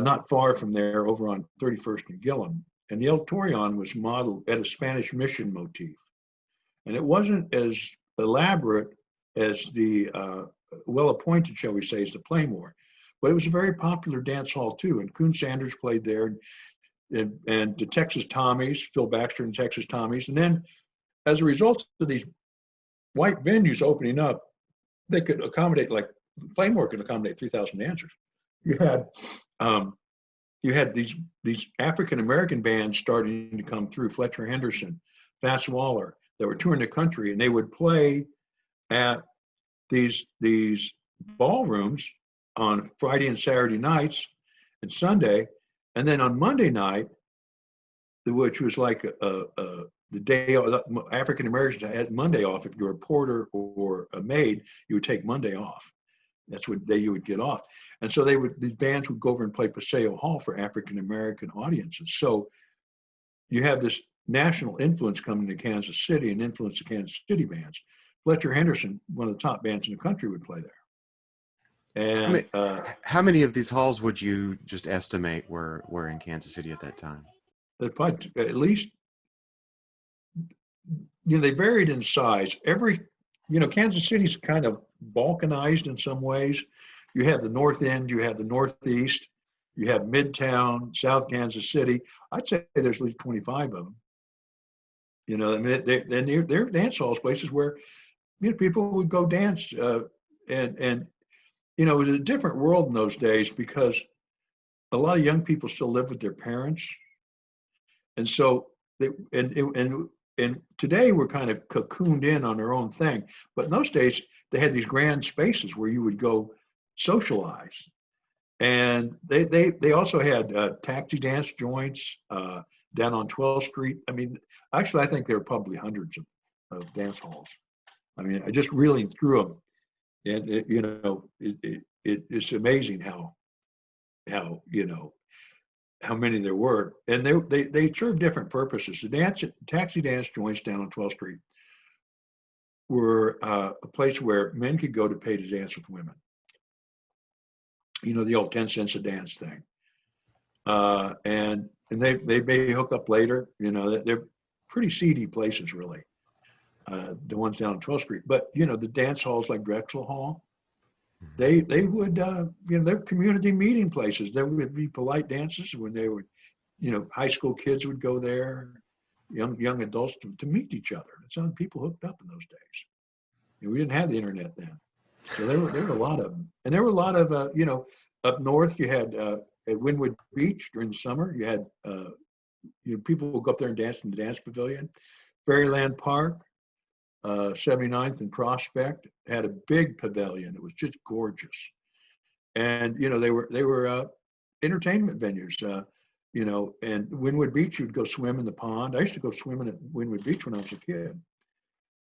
not far from there, over on 31st and Gillum. And the El Torreon was modeled at a Spanish mission motif. And it wasn't as elaborate as the well-appointed, shall we say, as the Playmore. But it was a very popular dance hall too. And Coon Sanders played there, and the Texas Tommies, Phil Baxter and Texas Tommies. And then as a result of these white venues opening up, they could accommodate, like Playmore could accommodate 3,000 dancers. You had these African American bands starting to come through, Fletcher Henderson, Fats Waller, that were touring the country, and they would play at these ballrooms on Friday and Saturday nights and Sunday. And then on Monday night, which was like the day African Americans had Monday off. If you're a porter or a maid, you would take Monday off. That's what day you would get off. And so these bands would go over and play Paseo Hall for African American audiences. So you have this national influence coming to Kansas City and influence the Kansas City bands. Fletcher Henderson, one of the top bands in the country, would play there. How And many, how many of these halls would you just estimate were in Kansas City at that time? probably at least, they varied in size. Kansas City's kind of balkanized in some ways. You have the North End, you have the Northeast, you have Midtown, South Kansas City. I'd say there's at least 25 of them. I mean, they're dance halls, places where people would go dance, and it was a different world in those days because a lot of young people still live with their parents, and so and today we're kind of cocooned in on our own thing. But in those days, they had these grand spaces where you would go socialize. And they also had taxi dance joints down on 12th Street. I mean, actually, I think there are probably hundreds of dance halls. I mean, I just reeling through them, and it's amazing how how many there were, and they served different purposes. The taxi dance joints down on 12th Street were a place where men could go to pay to dance with women. The old 10 cents a dance thing, and they may hook up later. They're pretty seedy places, really. The ones down on 12th Street, but the dance halls like Drexel Hall, they would they're community meeting places. There would be polite dances when they would, high school kids would go there, young adults to meet each other. That's how people hooked up in those days. We didn't have the internet then, so there were a lot of them, and there were a lot of up north. You had at Wynwood Beach during the summer. You had people would go up there and dance in the dance pavilion. Fairyland Park, 79th and Prospect had a big pavilion. It was just gorgeous, and they were entertainment venues. And Wynwood Beach, you'd go swim in the pond. I used to go swimming at Wynwood Beach when I was a kid,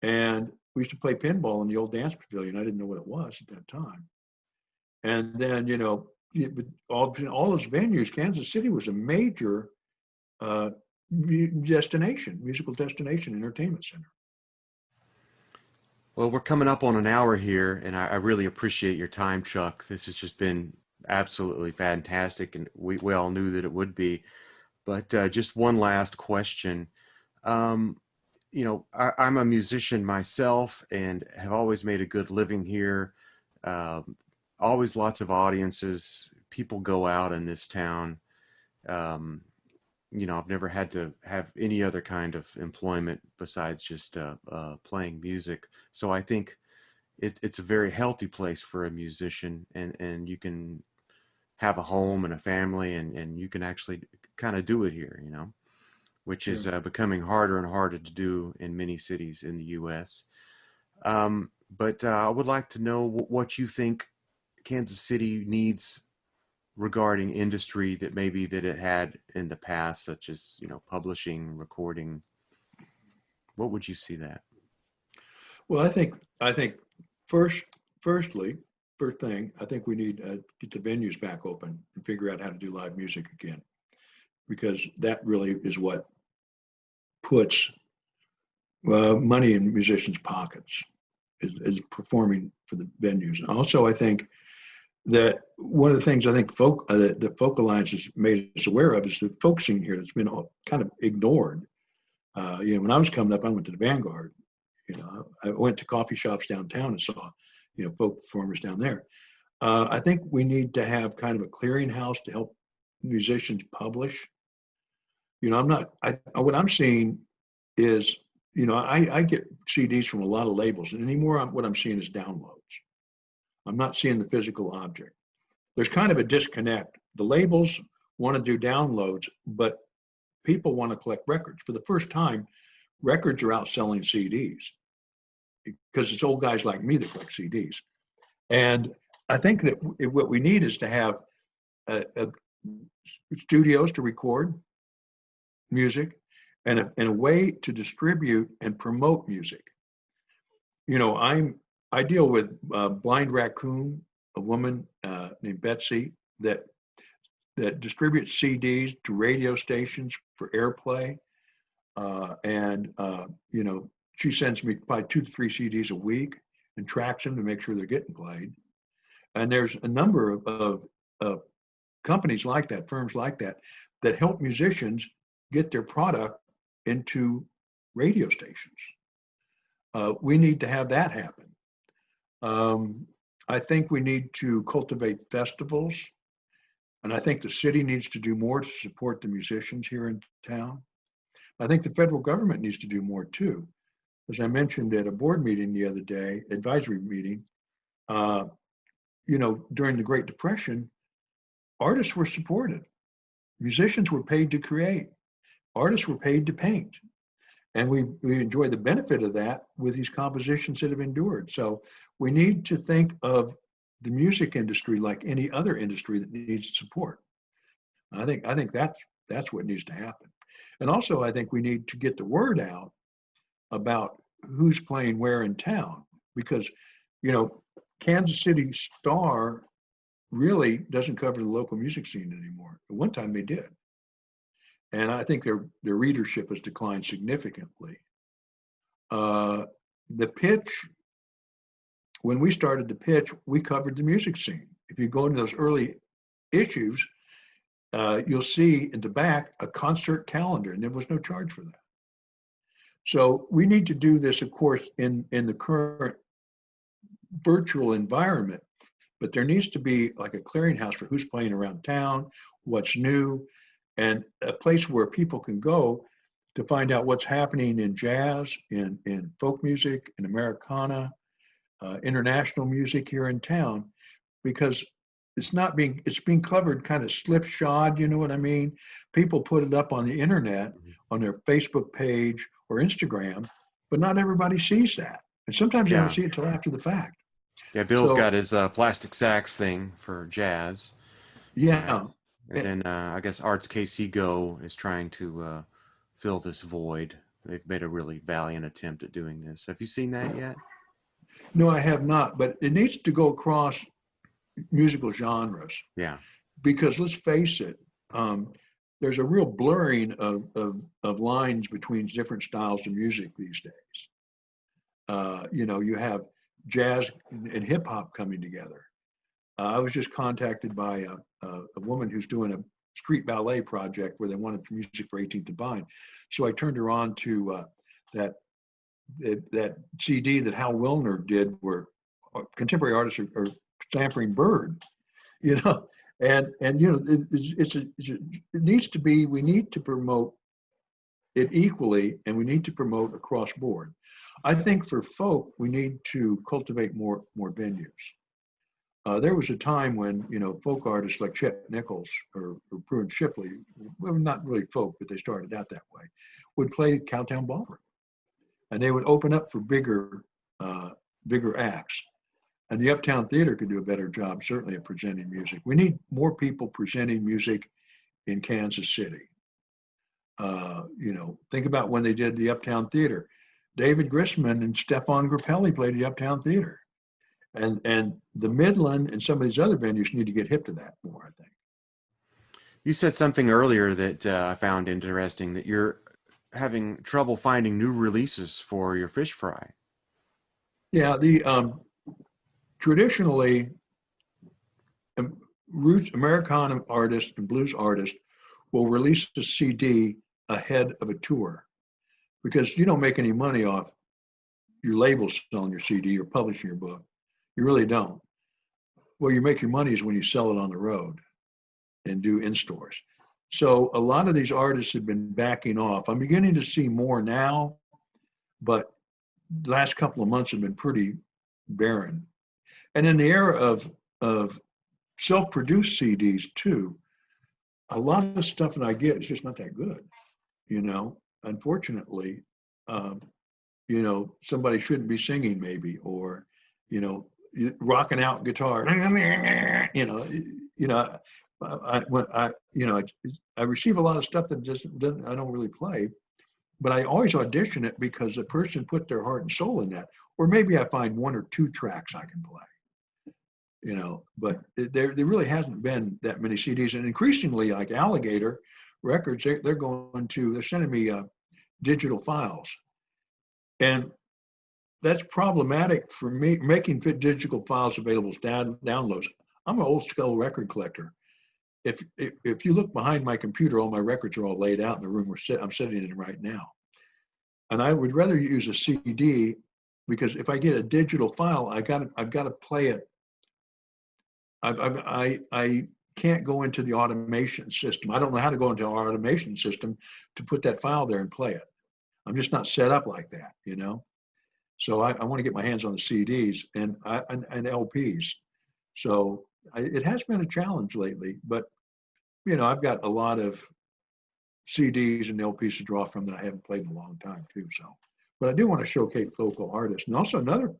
and we used to play pinball in the old dance pavilion. I didn't know what it was at that time, and then all those venues. Kansas City was a major musical destination, entertainment center. Well, we're coming up on an hour here, and I really appreciate your time, Chuck. This has just been absolutely fantastic, and we all knew that it would be. But just one last question. I'm a musician myself and have always made a good living here. Always lots of audiences. People go out in this town. I've never had to have any other kind of employment besides just playing music. So I think it's a very healthy place for a musician, and you can have a home and a family, and you can actually kind of do it here, which is becoming harder and harder to do in many cities in the U.S. But I would like to know what you think Kansas City needs regarding industry that it had in the past, such as publishing, recording. What would you see that? Well, I think first thing, I think we need to get the venues back open and figure out how to do live music again, because that really is what puts money in musicians' pockets, is performing for the venues. And also, I think that one of the things I think the Folk Alliance has made us aware of is the folk scene here that's been kind of ignored. When I was coming up, I went to the Vanguard. I went to coffee shops downtown and saw, folk performers down there. I think we need to have kind of a clearinghouse to help musicians publish. What I'm seeing is, I get CDs from a lot of labels, and anymore what I'm seeing is downloads. I'm not seeing the physical object. There's kind of a disconnect. The labels want to do downloads, but people want to collect records. For the first time, records are outselling CDs because it's old guys like me that collect CDs. And I think that what we need is to have studios to record, music and a way to distribute and promote music. You know, I deal with Blind Raccoon, a woman named Betsy that distributes CDs to radio stations for airplay. You know, she sends me probably 2 to 3 CDs a week and tracks them to make sure they're getting played. And there's a number of companies like that, firms like that, that help musicians get their product into radio stations. We need to have that happen. I think we need to cultivate festivals, and I think the city needs to do more to support the musicians here in town. I think the federal government needs to do more too. As I mentioned at a board meeting the other day, advisory meeting, you know, during the Great Depression, artists were supported. Musicians were paid to create. Artists were paid to paint. And we enjoy the benefit of that with these compositions that have endured. So we need to think of the music industry like any other industry that needs support. I think that's what needs to happen. And also, I think we need to get the word out about who's playing where in town, because, you know, Kansas City Star really doesn't cover the local music scene anymore. At one time they did. And I think their readership has declined significantly. The Pitch, when we started the Pitch, we covered the music scene. If you go into those early issues, you'll see in the back a concert calendar, and there was no charge for that. So we need to do this, of course, in the current virtual environment, but there needs to be like a clearinghouse for who's playing around town, what's new, and a place where people can go to find out what's happening in jazz, in folk music, in Americana, international music here in town, because it's being covered kind of slipshod, you know what I mean? People put it up on the internet, on their Facebook page or Instagram, but not everybody sees that. And sometimes you don't Yeah. see it till after the fact. Yeah, Bill's So, got his plastic sax thing for jazz. Right. yeah. And then I guess Arts KC Go is trying to fill this void. They've made a really valiant attempt at doing this. Have you seen that yet? No, I have not, but it needs to go across musical genres, Yeah. because let's face it, there's a real blurring of lines between different styles of music these days. You know, you have jazz and hip hop coming together. I was just contacted by a woman who's doing a street ballet project where they wanted music for 18th Divine. So I turned her on to that CD that Hal Wilner did, where contemporary artists are sampling Bird, you know, and you know, it needs to be, we need to promote it equally, and we need to promote across board. I think for folk, we need to cultivate more venues. There was a time when, you know, folk artists like Chet Nichols or Bruin Shipley, well, not really folk, but they started out that way, would play Cowtown Ballroom, and they would open up for bigger acts. And the Uptown Theater could do a better job, certainly, of presenting music. We need more people presenting music in Kansas City. You know, think about when they did the Uptown Theater. David Grissman and Stefan Grappelli played the Uptown Theater. And the Midland and some of these other venues need to get hip to that more, I think. You said something earlier that I found interesting, that you're having trouble finding new releases for your fish fry. Yeah, traditionally, roots Americana artists and blues artists will release a CD ahead of a tour, because you don't make any money off your label selling your CD or publishing your book. You really don't. Where you make your money is when you sell it on the road and do in-stores. So a lot of these artists have been backing off. I'm beginning to see more now, but the last couple of months have been pretty barren. And in the era of self-produced CDs too, a lot of the stuff that I get is just not that good, you know. Unfortunately, you know, somebody shouldn't be singing maybe, or, you know, rocking out guitar, you know. I receive a lot of stuff that just doesn't, I don't really play, but I always audition it because the person put their heart and soul in that. Or maybe I find one or two tracks I can play, but there really hasn't been that many CDs. And increasingly, like Alligator Records, they're sending me digital files. And that's problematic for me, making digital files available as downloads. I'm an old school record collector. If you look behind my computer, all my records are all laid out in the room I'm sitting in right now. And I would rather use a CD, because if I get a digital file, I've got to play it. I can't go into the automation system. I don't know how to go into our automation system to put that file there and play it. I'm just not set up like that, So I want to get my hands on the CDs and LPs. So it has been a challenge lately, but I've got a lot of CDs and LPs to draw from that I haven't played in a long time too. So, but I do want to showcase local artists. And also another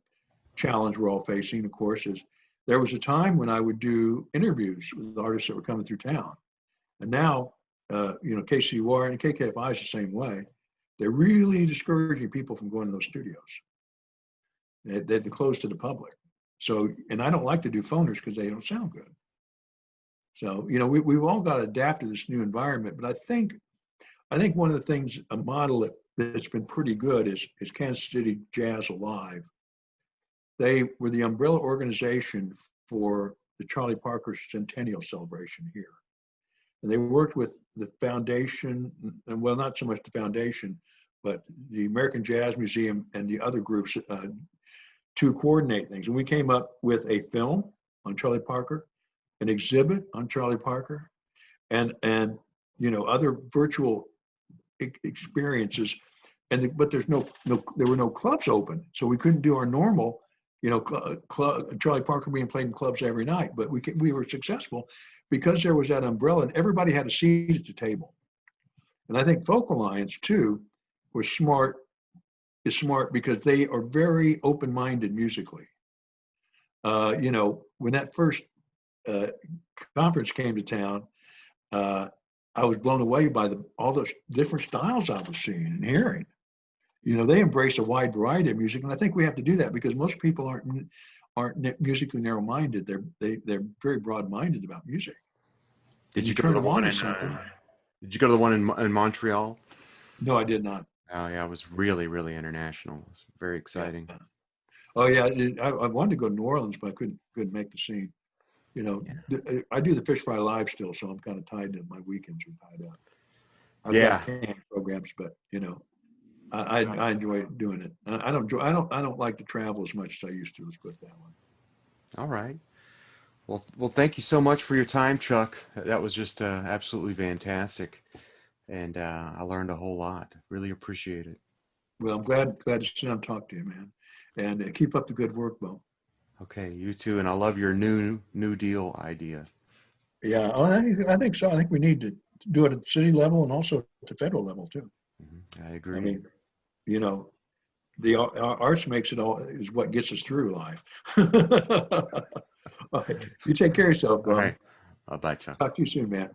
challenge we're all facing, of course, is there was a time when I would do interviews with artists that were coming through town. And now, KCUR and KKFI is the same way. They're really discouraging people from going to those studios. They're closed to the public. So, and I don't like to do phoners because they don't sound good. So, we've all got to adapt to this new environment. But I think one of the things, a model that's been pretty good is Kansas City Jazz Alive. They were the umbrella organization for the Charlie Parker Centennial Celebration here. And they worked with the foundation, and well, not so much the foundation, but the American Jazz Museum and the other groups to coordinate things. And we came up with a film on Charlie Parker, an exhibit on Charlie Parker, and other virtual experiences. But there were no clubs open, so we couldn't do our normal, Charlie Parker being played in clubs every night. But we were successful because there was that umbrella, and everybody had a seat at the table. And I think Folk Alliance too is smart because they are very open-minded musically. When that first conference came to town, I was blown away by all those different styles I was seeing and hearing. They embrace a wide variety of music, and I think we have to do that because most people aren't musically narrow-minded. They're very broad-minded about music. Did you go to the one in Montreal? No, I did not. Oh yeah, it was really, really international. It was very exciting. Yeah. Oh yeah, I wanted to go to New Orleans, but I couldn't make the scene. I do the Fish Fry Live still, so I'm kind of tied to my weekends are tied up. I've got camp programs, but I enjoy doing it. I don't like to travel as much as I used to. Let's put it that way. All right. Well, thank you so much for your time, Chuck. That was just absolutely fantastic, and I learned a whole lot. Really appreciate it. Well, I'm glad to sit down and talk to you, man, and keep up the good work, Bo. Okay, you too, and I love your New Deal idea. Yeah, I think so. I think we need to do it at the city level and also at the federal level too. I agree. I mean, the arts makes it all is what gets us through life. All right. You take care of yourself, bro. All right. Bye, Chuck. Talk to you soon, man.